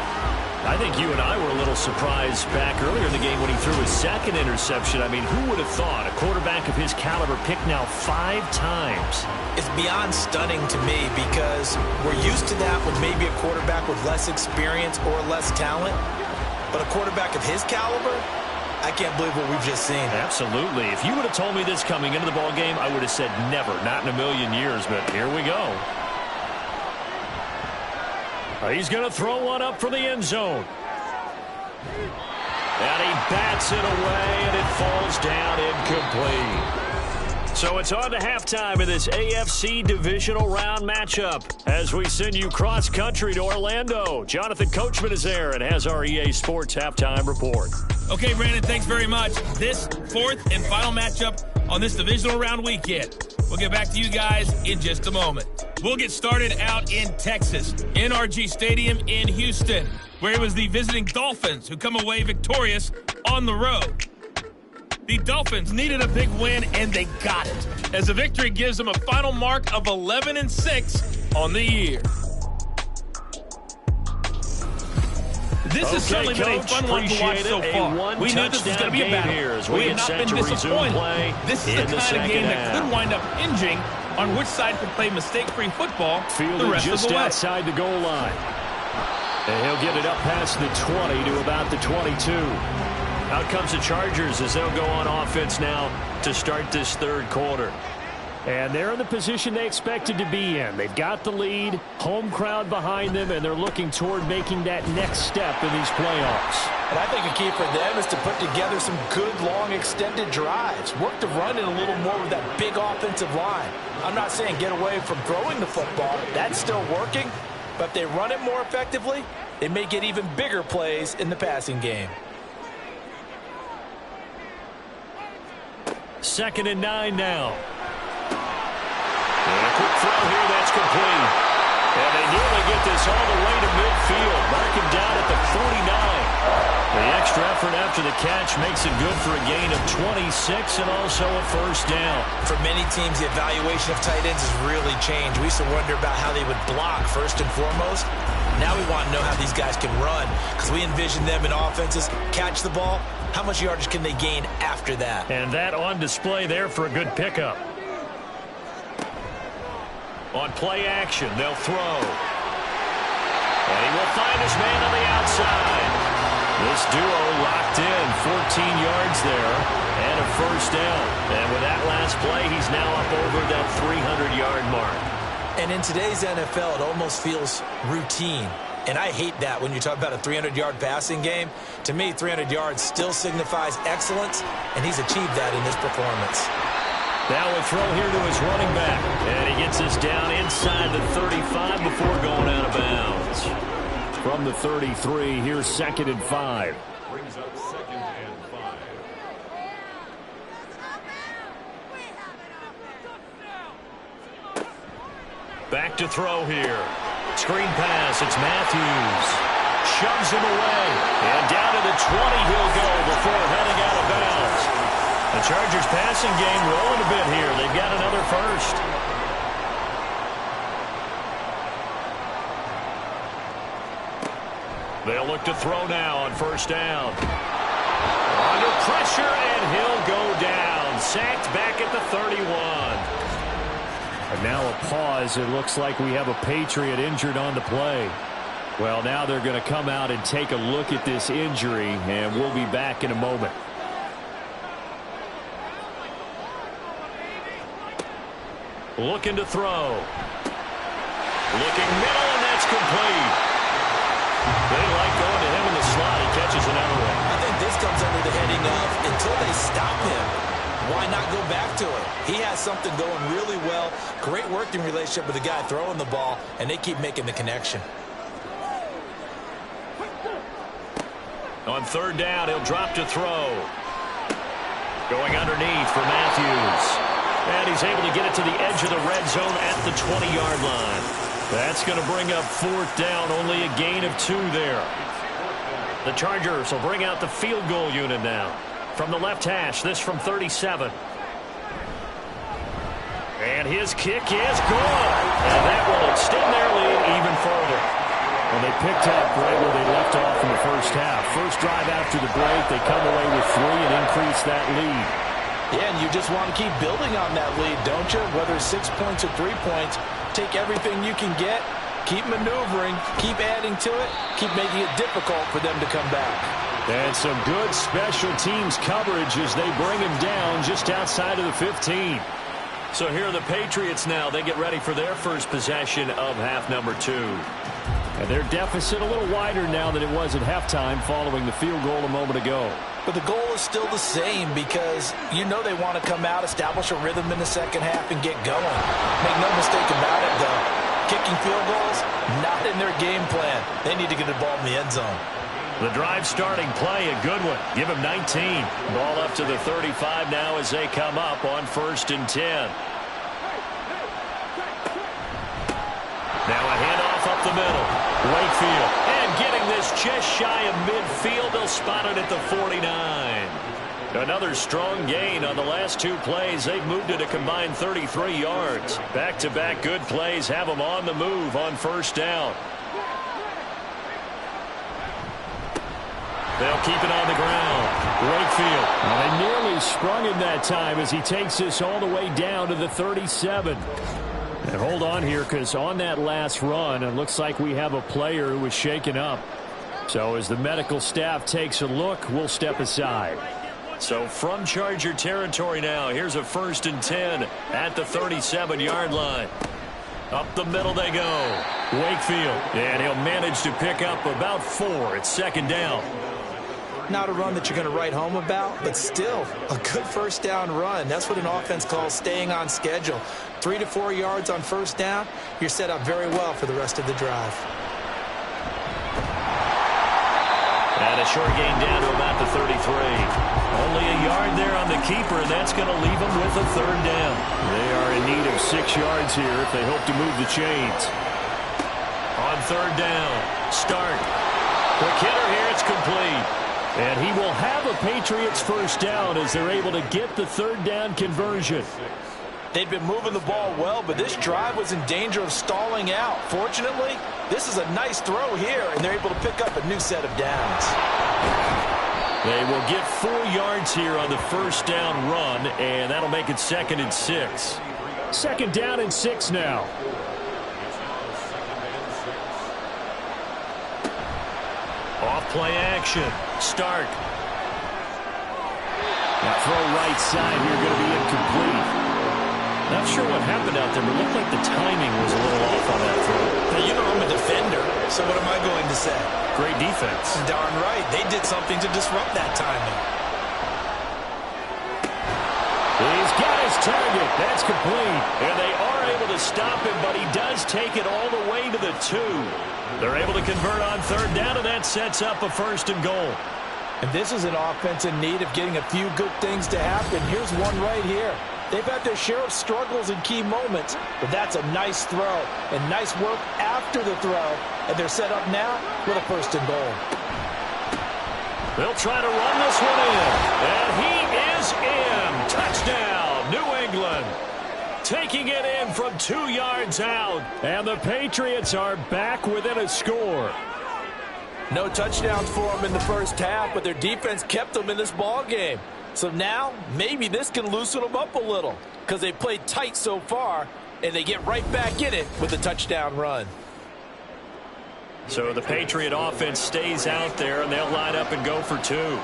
I think you and I were a little surprised back earlier in the game when he threw his 2nd interception. I mean, who would have thought a quarterback of his caliber picked now 5 times? It's beyond stunning to me because we're used to that with maybe a quarterback with less experience or less talent. But a quarterback of his caliber, I can't believe what we've just seen. Absolutely. If you would have told me this coming into the ball game, I would have said never, not in a million years, but here we go. He's going to throw one up for the end zone. And he bats it away, and it falls down incomplete. So it's on to halftime in this AFC divisional round matchup as we send you cross-country to Orlando. Jonathan Coachman is there and has our EA Sports halftime report. Okay, Brandon, thanks very much. This 4th and final matchup on this divisional round weekend. We'll get back to you guys in just a moment. We'll get started out in Texas, NRG Stadium in Houston, where it was the visiting Dolphins who come away victorious on the road. The Dolphins needed a big win, and they got it, as the victory gives them a final mark of 11-6 on the year. This has certainly been a fun one to watch so far. We knew this was going to be a battle. We have not been disappointed. This is the kind of game that could wind up hinging on which side could play mistake-free football the rest of the way. Just outside the goal line. And he'll get it up past the 20 to about the 22. Out comes the Chargers as they'll go on offense now to start this third quarter. And they're in the position they expected to be in. They've got the lead, home crowd behind them, and they're looking toward making that next step in these playoffs. And I think a key for them is to put together some good, long, extended drives. Work the run in a little more with that big offensive line. I'm not saying get away from throwing the football. That's still working. But if they run it more effectively, they may get even bigger plays in the passing game. 2nd and 9 now. And a quick throw here, that's complete. And they nearly get this all the way to midfield. Mark him down at the 49. The extra effort after the catch makes it good for a gain of 26 and also a first down. For many teams, the evaluation of tight ends has really changed. We used to wonder about how they would block first and foremost. Now we want to know how these guys can run, because we envision them in offenses catch the ball. How much yardage can they gain after that? And that on display there for a good pickup. On play action, they'll throw. And he will find his man on the outside. This duo locked in, 14 yards there, and a first down. And with that last play, he's now up over that 300-yard mark. And in today's NFL, it almost feels routine. And I hate that when you talk about a 300-yard passing game. To me, 300 yards still signifies excellence, and he's achieved that in this performance. Now a throw here to his running back. And he gets this down inside the 35 before going out of bounds. From the 33, here's 2nd and 5. Brings up 2nd and 5. Back to throw here. Screen pass, it's Matthews. Shoves him away. And down to the 20 he'll go before heading out of bounds. The Chargers passing game rolling a bit here. They've got another first. They'll look to throw now on first down. Under pressure, and he'll go down. Sacked back at the 31. And now a pause. It looks like we have a Patriot injured on the play. Well, now they're going to come out and take a look at this injury, and we'll be back in a moment. Looking to throw. Looking middle, and that's complete. They like going to him in the slot. He catches another one. I think this comes under the heading of, until they stop him, why not go back to it? He has something going really well. Great working relationship with the guy throwing the ball, and they keep making the connection. On third down, he'll drop to throw. Going underneath for Matthews. And he's able to get it to the edge of the red zone at the 20-yard line. That's going to bring up fourth down, only a gain of 2 there. The Chargers will bring out the field goal unit now. From the left hash, this from 37. And his kick is good. And that will extend their lead even further. Well, they picked up right where they left off in the first half. First drive after the break, they come away with 3 and increase that lead. Yeah, and you just want to keep building on that lead, don't you? Whether it's 6 points or 3 points, take everything you can get, keep maneuvering, keep adding to it, keep making it difficult for them to come back. And some good special teams coverage as they bring him down just outside of the 15. So here are the Patriots now. They get ready for their first possession of half number 2. And their deficit a little wider now than it was at halftime following the field goal a moment ago. But the goal is still the same, because you know they want to come out, establish a rhythm in the second half, and get going. Make no mistake about it, though. Kicking field goals, not in their game plan. They need to get the ball in the end zone. The drive starting play, a good one. Give him 19. Ball up to the 35 now as they come up on 1st and 10. Now a handoff up the middle. Wakefield, and getting this just shy of midfield. They'll spot it at the 49. Another strong gain on the last two plays. They've moved it a combined 33 yards. Back-to-back good plays have them on the move on first down. They'll keep it on the ground. Wakefield. They nearly sprung him that time as he takes this all the way down to the 37. And hold on here, because on that last run, it looks like we have a player who was shaken up. So as the medical staff takes a look, we'll step aside. So from Charger territory now, here's a 1st and 10 at the 37-yard line. Up the middle they go. Wakefield, and he'll manage to pick up about 4 at 2nd down. Not a run that you're going to write home about, but still a good first down run. That's what an offense calls staying on schedule. 3 to 4 yards on first down, you're set up very well for the rest of the drive. And a short gain down to about the 33. Only a yard there on the keeper, and that's going to leave them with a 3rd down. They are in need of 6 yards here if they hope to move the chains. On 3rd down, Stark. Quick hitter here, it's complete. And he will have a Patriots first down as they're able to get the 3rd down conversion. They've been moving the ball well, but this drive was in danger of stalling out. Fortunately, this is a nice throw here, and they're able to pick up a new set of downs. They will get 4 yards here on the first down run, and that'll make it 2nd and 6. 2nd down and 6 now. Off play action. Stark. That throw right side here going to be incomplete. Not sure what happened out there, but it looked like the timing was a little off on that throw. Now, you know I'm a defender, so what am I going to say? Great defense. Darn right. They did something to disrupt that timing. He's got his target. That's complete. And they are able to stop him, but he does take it all the way to the 2. They're able to convert on 3rd down, and that sets up a 1st and goal. And this is an offense in need of getting a few good things to happen. Here's one right here. They've had their share of struggles in key moments, but that's a nice throw and nice work after the throw. And they're set up now with a 1st and goal. They'll try to run this one in. And he is in. Touchdown, New England. Taking it in from 2 yards out. And the Patriots are back within a score. No touchdowns for them in the first half, but their defense kept them in this ball game. So now, maybe this can loosen them up a little because they played tight so far, and they get right back in it with a touchdown run. So the Patriot offense stays out there, and they'll line up and go for 2.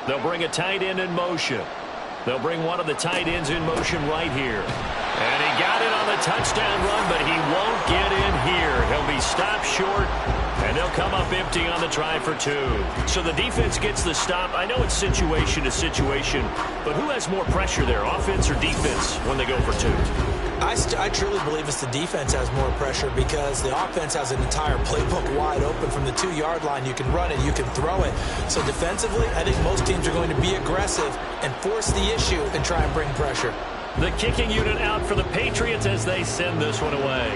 They'll bring a tight end in motion. They'll bring one of the tight ends in motion right here. And he got it on the touchdown run, but he won't get in here. He'll be stopped short, and they'll come up empty on the try for 2. So the defense gets the stop. I know it's situation to situation, but who has more pressure there, offense or defense, when they go for 2? I truly believe it's the defense has more pressure because the offense has an entire playbook wide open from the 2-yard line. You can run it, you can throw it. So defensively, I think most teams are going to be aggressive and force the issue and try and bring pressure. The kicking unit out for the Patriots as they send this one away.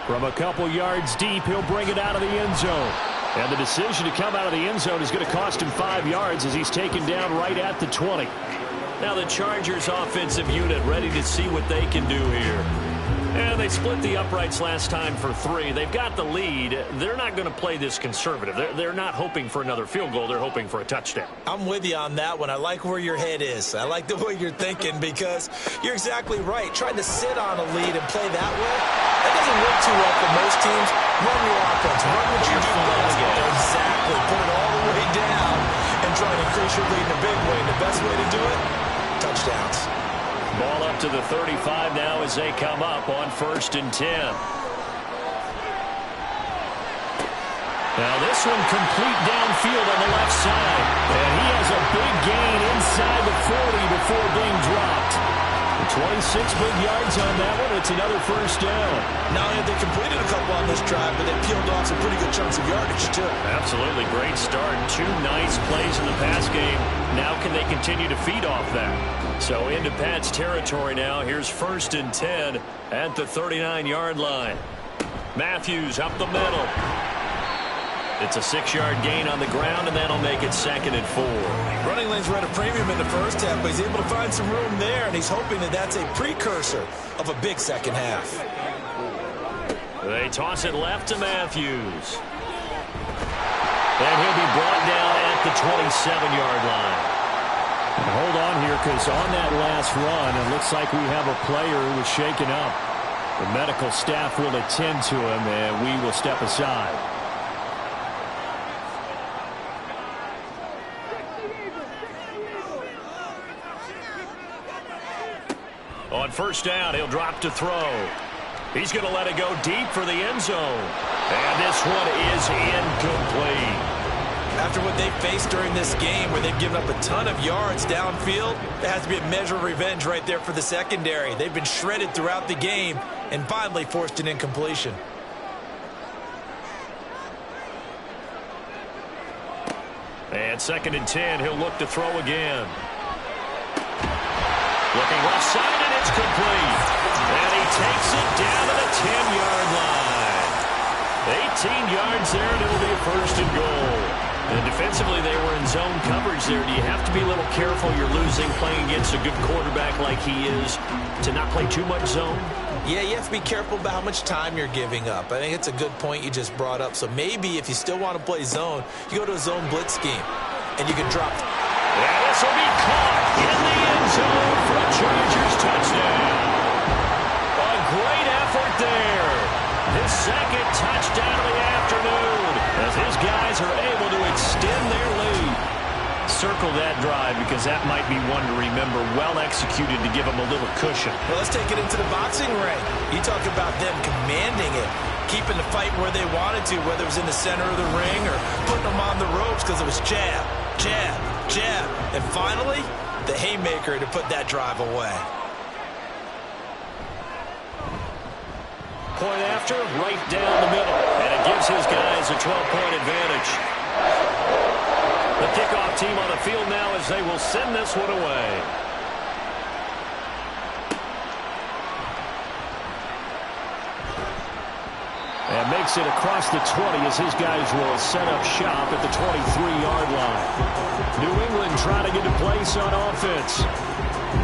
From a couple yards deep, he'll bring it out of the end zone. And the decision to come out of the end zone is going to cost him 5 yards as he's taken down right at the 20. Now the Chargers offensive unit ready to see what they can do here. And they split the uprights last time for 3. They've got the lead. They're not going to play this conservative. They're not hoping for another field goal. They're hoping for a touchdown. I'm with you on that one. I like where your head is. I like the way you're thinking because you're exactly right. Trying to sit on a lead and play that way, that doesn't work too well for most teams. Run your offense. Run what you do best. Exactly. Put it all the way down and try to increase your lead in a big way. And the best way to do it, touchdowns. Ball up to the 35 now as they come up on 1st and 10. Now this one complete downfield on the left side. And he has a big gain inside the 40 before being dropped. The 26 big yards on that one. It's another first down. Not only have they completed a couple on this drive, but they peeled off some pretty good chunks of yardage, too. Absolutely great start. 2 nice plays in the pass game. Now can they continue to feed off that? So into Pat's territory now. Here's 1st and 10 at the 39-yard line. Matthews up the middle. It's a 6-yard gain on the ground, and that'll make it 2nd and 4. Running lanes were at a premium in the first half, but he's able to find some room there, and he's hoping that that's a precursor of a big second half. They toss it left to Matthews. And he'll be brought down at the 27-yard line. And hold on here, because on that last run, it looks like we have a player who was shaken up. The medical staff will attend to him, and we will step aside. On 1st down, he'll drop to throw. He's going to let it go deep for the end zone. And this one is incomplete. After what they faced during this game, where they've given up a ton of yards downfield, there has to be a measure of revenge right there for the secondary. They've been shredded throughout the game and finally forced an incompletion. And 2nd and 10, he'll look to throw again. Looking left side, and it's complete. And he takes it down to the 10-yard line. 18 yards there, and it'll be a 1st and goal. And defensively, they were in zone coverage there. Do you have to be a little careful? You're losing playing against a good quarterback like he is to not play too much zone? Yeah, you have to be careful about how much time you're giving up. I think it's a good point you just brought up. So maybe if you still want to play zone, you go to a zone blitz scheme, and you can drop. And this will be caught in the end zone for a Chargers touchdown. A great effort there. His 2nd touchdown of the afternoon as his guys are able to extend their lead. Circle that drive because that might be one to remember. Well executed to give them a little cushion. Well, let's take it into the boxing ring. You talk about them commanding it, keeping the fight where they wanted to, whether it was in the center of the ring or putting them on the ropes because it was jab, jab, jab. And finally, the haymaker to put that drive away. Point after, right down the middle. And it gives his guys a 12-point advantage. The kickoff team on the field now as they will send this one away. And makes it across the 20 as his guys will set up shop at the 23-yard line. New England trying to get a place on offense.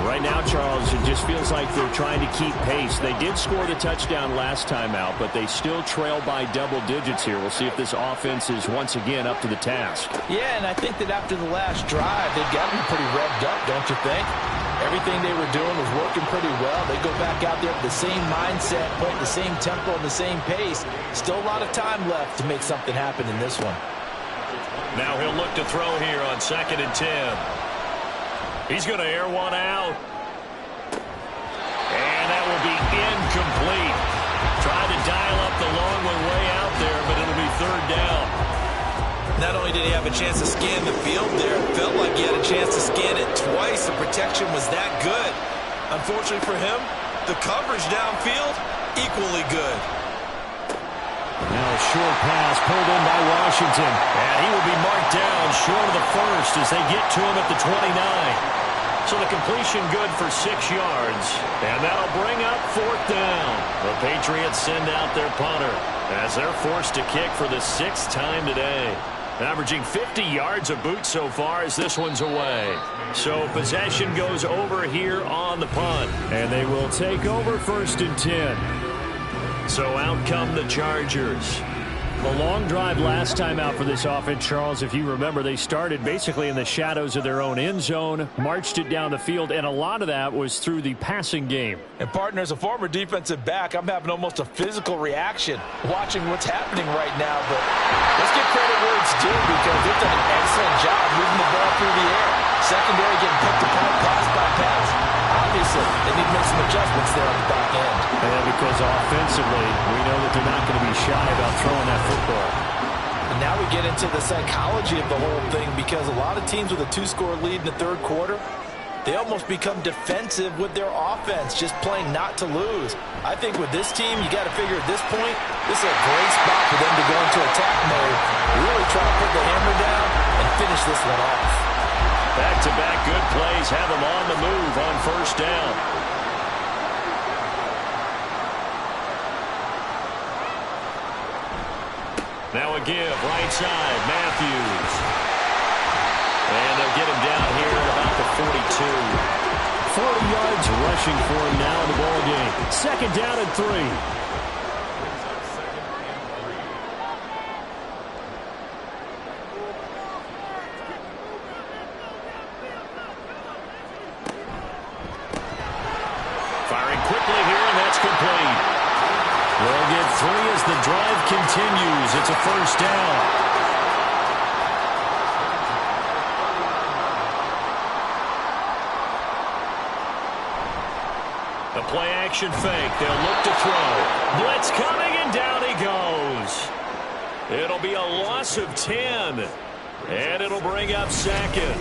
Right now, Charles, it just feels like they're trying to keep pace. They did score the touchdown last time out, but they still trail by double digits here. We'll see if this offense is once again up to the task. Yeah, and I think that after the last drive, they've gotten pretty revved up, don't you think? Everything they were doing was working pretty well. They go back out there with the same mindset, playing the same tempo and the same pace. Still a lot of time left to make something happen in this one. Now he'll look to throw here on 2nd and 10. He's going to air one out. And that will be incomplete. Tried to dial up the long one way out there, but it'll be 3rd down. Not only did he have a chance to scan the field there, it felt like he had a chance to scan it twice. The protection was that good. Unfortunately for him, the coverage downfield, equally good. Now a short pass pulled in by Washington. And he will be marked down short of the 1st as they get to him at the 29. So the completion good for 6 yards. And that'll bring up 4th down. The Patriots send out their punter as they're forced to kick for the 6th time today. Averaging 50 yards a boot so far as this one's away. So possession goes over here on the punt. And they will take over 1st and 10. So out come the Chargers. A long drive last time out for this offense, Charles. If you remember, they started basically in the shadows of their own end zone, marched it down the field, and a lot of that was through the passing game. And, partner, as a former defensive back, I'm having almost a physical reaction watching what's happening right now. But let's give credit where it's due because they've done an excellent job moving the ball through the air. Secondary getting picked apart pass by pass. Obviously, they need to make some adjustments there on the back end. Yeah, because offensively, we know that they're not going to be shy about throwing that football. And now we get into the psychology of the whole thing because a lot of teams with a 2-score lead in the 3rd quarter, they almost become defensive with their offense, just playing not to lose. I think with this team, you got to figure at this point, this is a great spot for them to go into attack mode, really try to put the hammer down and finish this one off. Back-to-back good plays have them on the move on first down. Now a give, right side, Matthews. And they'll get him down here at about the 42. 40 yards rushing for him now in the ball game. Second down and 3. Firing quickly here, and that's complete. They'll get 3 as the drive continues. It's a first down. A play-action fake. They'll look to throw. Blitz coming, and down he goes. It'll be a loss of 10, and it'll bring up second.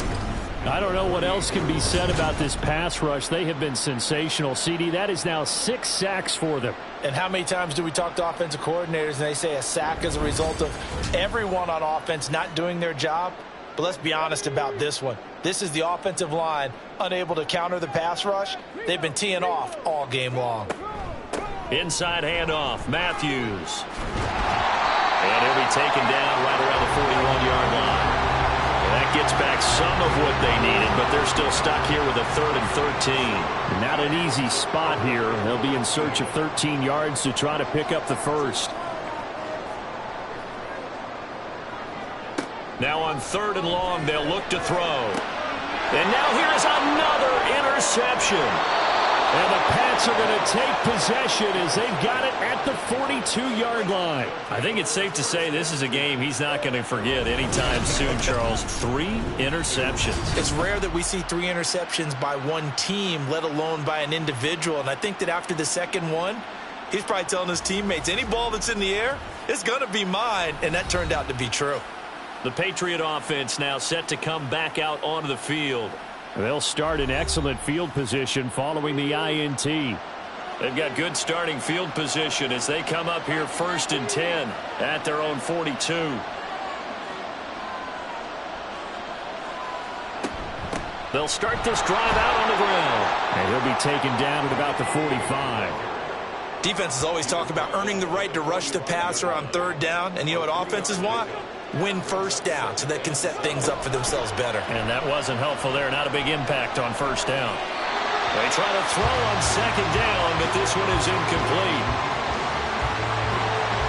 I don't know what else can be said about this pass rush. They have been sensational, CD. That is now 6 sacks for them. And how many times do we talk to offensive coordinators and they say a sack is a result of everyone on offense not doing their job? But let's be honest about this one. This is the offensive line unable to counter the pass rush. They've been teeing off all game long. Inside handoff, Matthews. And he'll be taken down right around the 41-yard line. That gets back some of what they needed, but they're still stuck here with a 3rd and 13. Not an easy spot here. They'll be in search of 13 yards to try to pick up the first. Now on 3rd and long, they'll look to throw. And now here is another interception. And the Pats are going to take possession as they've got it at the 42-yard line. I think it's safe to say this is a game he's not going to forget anytime soon, Charles. 3 interceptions. It's rare that we see 3 interceptions by one team, let alone by an individual. And I think that after the second one, he's probably telling his teammates, any ball that's in the air, it's going to be mine. And that turned out to be true. The Patriot offense now set to come back out onto the field. They'll start in excellent field position following the INT. They've got good starting field position as they come up here 1st and 10 at their own 42. They'll start this drive out on the ground. And he'll be taken down at about the 45. Defenses always talk about earning the right to rush the passer on 3rd down. And you know what offenses want? Win first down so they can set things up for themselves better. And that wasn't helpful there. Not a big impact on 1st down. They try to throw on 2nd down, but this one is incomplete.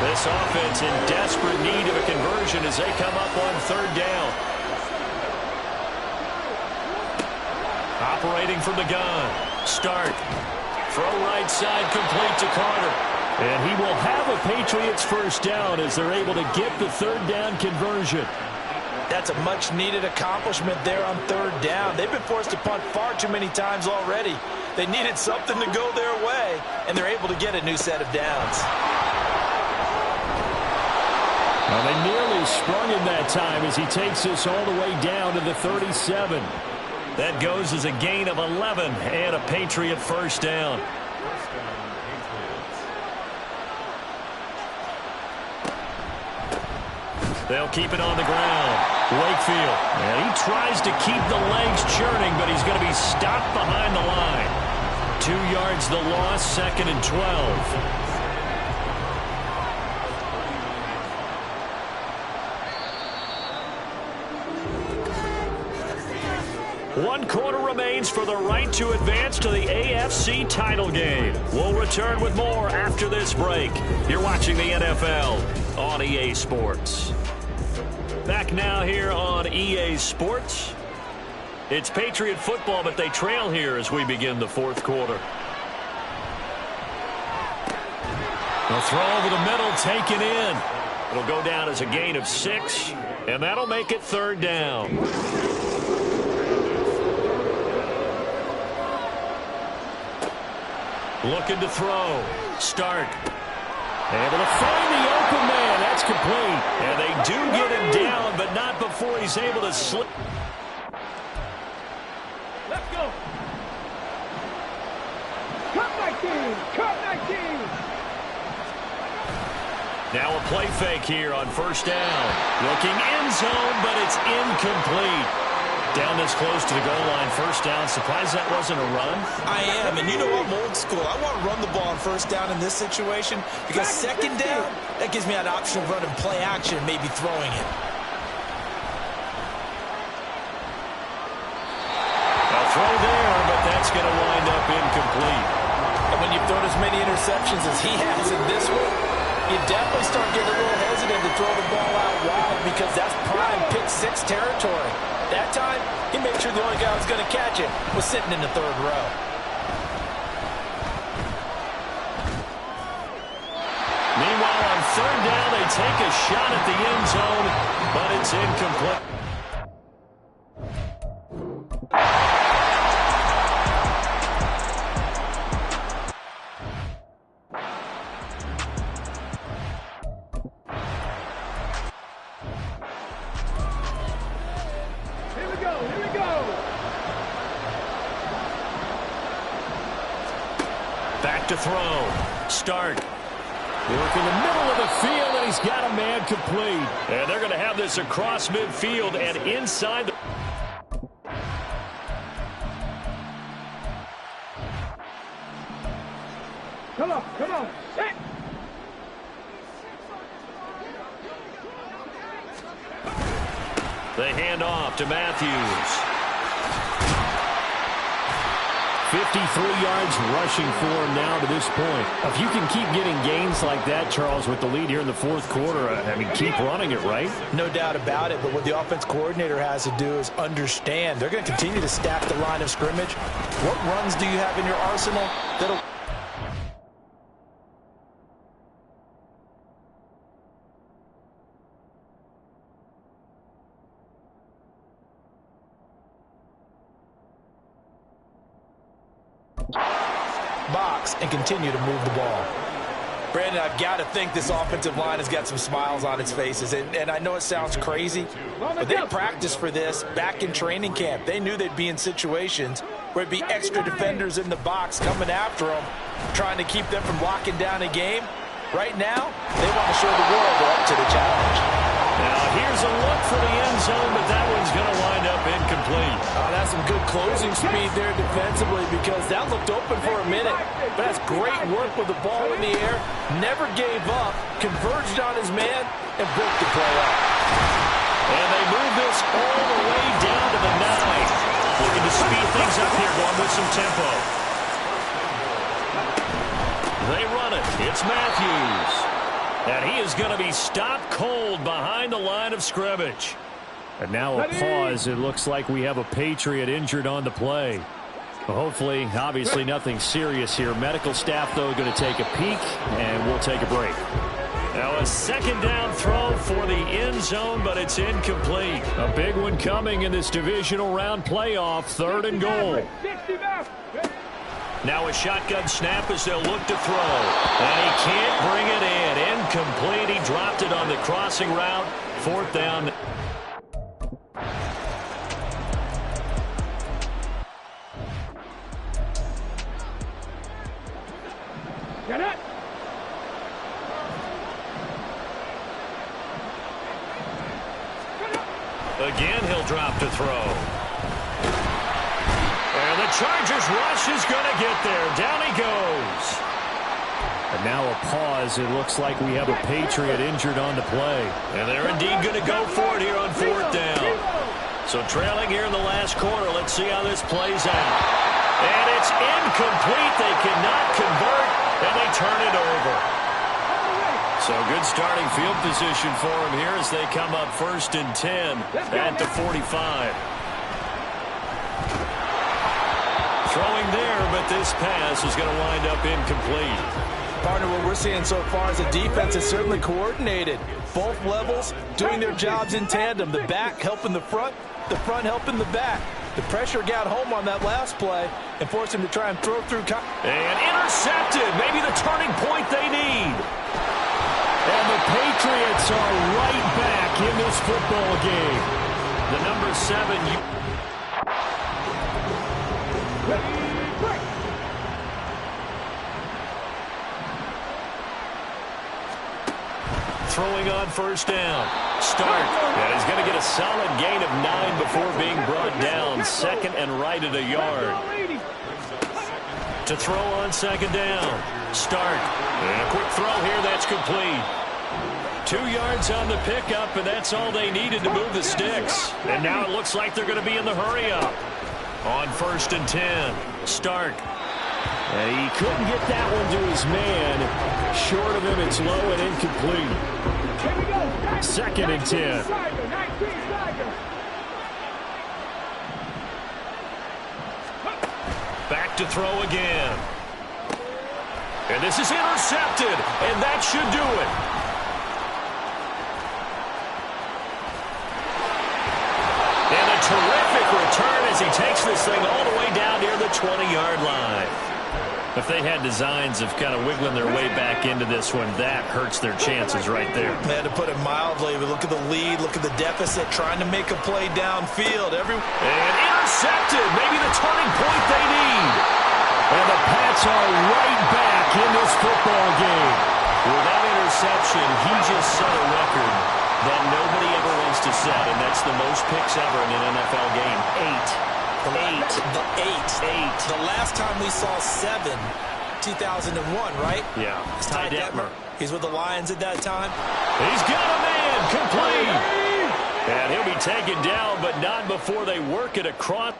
This offense in desperate need of a conversion as they come up on 3rd down. Operating from the gun. Start. Throw right side complete to Carter. And he will have a Patriots first down as they're able to get the 3rd down conversion. That's a much-needed accomplishment there on 3rd down. They've been forced to punt far too many times already. They needed something to go their way, and they're able to get a new set of downs. Well, they nearly sprung him that time as he takes us all the way down to the 37. That goes as a gain of 11 and a Patriot first down. They'll keep it on the ground. Wakefield. And he tries to keep the legs churning, but he's going to be stopped behind the line. 2 yards the loss, 2nd and 12. One quarter remains for the right to advance to the AFC title game. We'll return with more after this break. You're watching the NFL on EA Sports. Back now here on EA Sports. It's Patriot football, but they trail here as we begin the 4th quarter. A throw over the middle, taken in. It'll go down as a gain of 6, and that'll make it 3rd down. Looking to throw. Start. Able to find the open man. That's complete. And they do get him down, but not before he's able to slip. Let's go. Now a play fake here on first down. Looking end zone, but it's incomplete. Down this close to the goal line, first down. Surprised that wasn't a run? I am, and you know I'm old school. I want to run the ball on first down in this situation because second down, that gives me an option of running play action, maybe throwing it. A throw there, but that's going to wind up incomplete. And when you've thrown as many interceptions as he has in this one, you definitely start getting a little hesitant to throw the ball out wide because that's prime pick-6 territory. That time, he made sure the only guy who was going to catch it was sitting in the third row. Meanwhile, on third down, they take a shot at the end zone, but it's incomplete. Back to throw. Start. Work in the middle of the field, and he's got a man complete. And they're going to have this across midfield and inside the... Come on. Set. They hand off to Matthews. 53 yards rushing for him now to this point. If you can keep getting gains like that, Charles, with the lead here in the fourth quarter, I mean, keep running it, right? No doubt about it, but what the offense coordinator has to do is understand. They're going to continue to stack the line of scrimmage. What runs do you have in your arsenal that'll... box and continue to move the ball. Brandon, I've got to think this offensive line has got some smiles on its faces, and I know it sounds crazy, but they practiced for this back in training camp. They knew they'd be in situations where it'd be extra defenders in the box coming after them, trying to keep them from locking down a game. Right now, they want to show the world they're up to the challenge. Now here's a look for the end zone, but that one's going to wind up incomplete. That's some good closing speed there defensively because that looked open for a minute. But that's great work with the ball in the air. Never gave up, converged on his man, and broke the play up. And they move this all the way down to the 9. Looking to speed things up here, going with some tempo. They run it. It's Matthews. And he is going to be stopped cold behind the line of scrimmage. And now a pause. It looks like we have a Patriot injured on the play. Well, hopefully, obviously nothing serious here. Medical staff, though, going to take a peek, and we'll take a break. Now a second down throw for the end zone, but it's incomplete. A big one coming in this divisional round playoff, 3rd and goal. Now a shotgun snap as they'll look to throw. And he can't bring it in. Incomplete. He dropped it on the crossing route. 4th down. Get it. Again, he'll drop to throw. And the Chargers rush is going to get there. Down he goes. And now a pause. It looks like we have a Patriot injured on the play. And they're indeed going to go for it here on 4th down. So trailing here in the last quarter. Let's see how this plays out. And it's incomplete. They cannot convert, and they turn it over. So good starting field position for them here as they come up 1st and 10 at the 45. Throwing there, but this pass is going to wind up incomplete. Partner, what we're seeing so far is the defense is certainly coordinated. Both levels doing their jobs in tandem. The back helping the front helping the back. The pressure got home on that last play and forced him to try and throw through. And intercepted. Maybe the turning point they need. And the Patriots are right back in this football game. The number 7... throwing on first down. Start. And he's going to get a solid gain of 9 before being brought down. Second and right at a yard. To throw on second down. Start. And a quick throw here. That's complete. 2 yards on the pickup, and that's all they needed to move the sticks. And now it looks like they're going to be in the hurry-up. On first and 10. Stark. And he couldn't get that one to his man. Short of him, it's low and incomplete. Second and 10. Back to throw again. And this is intercepted, and that should do it. And a terrific return as he takes this thing all the way down near the 20-yard line. If they had designs of kind of wiggling their way back into this one, that hurts their chances right there. Man, to put it mildly, but look at the lead, look at the deficit, trying to make a play downfield. And intercepted, maybe the turning point they need. And the Pats are right back in this football game. With that interception, he just set a record that nobody ever wants to set, and that's the most picks ever in an NFL game. 8. The last time we saw 7, 2001, right? Yeah. It's Ty Detmer. He's with the Lions at that time. He's got a man complete. And he'll be taken down, but not before they work it across.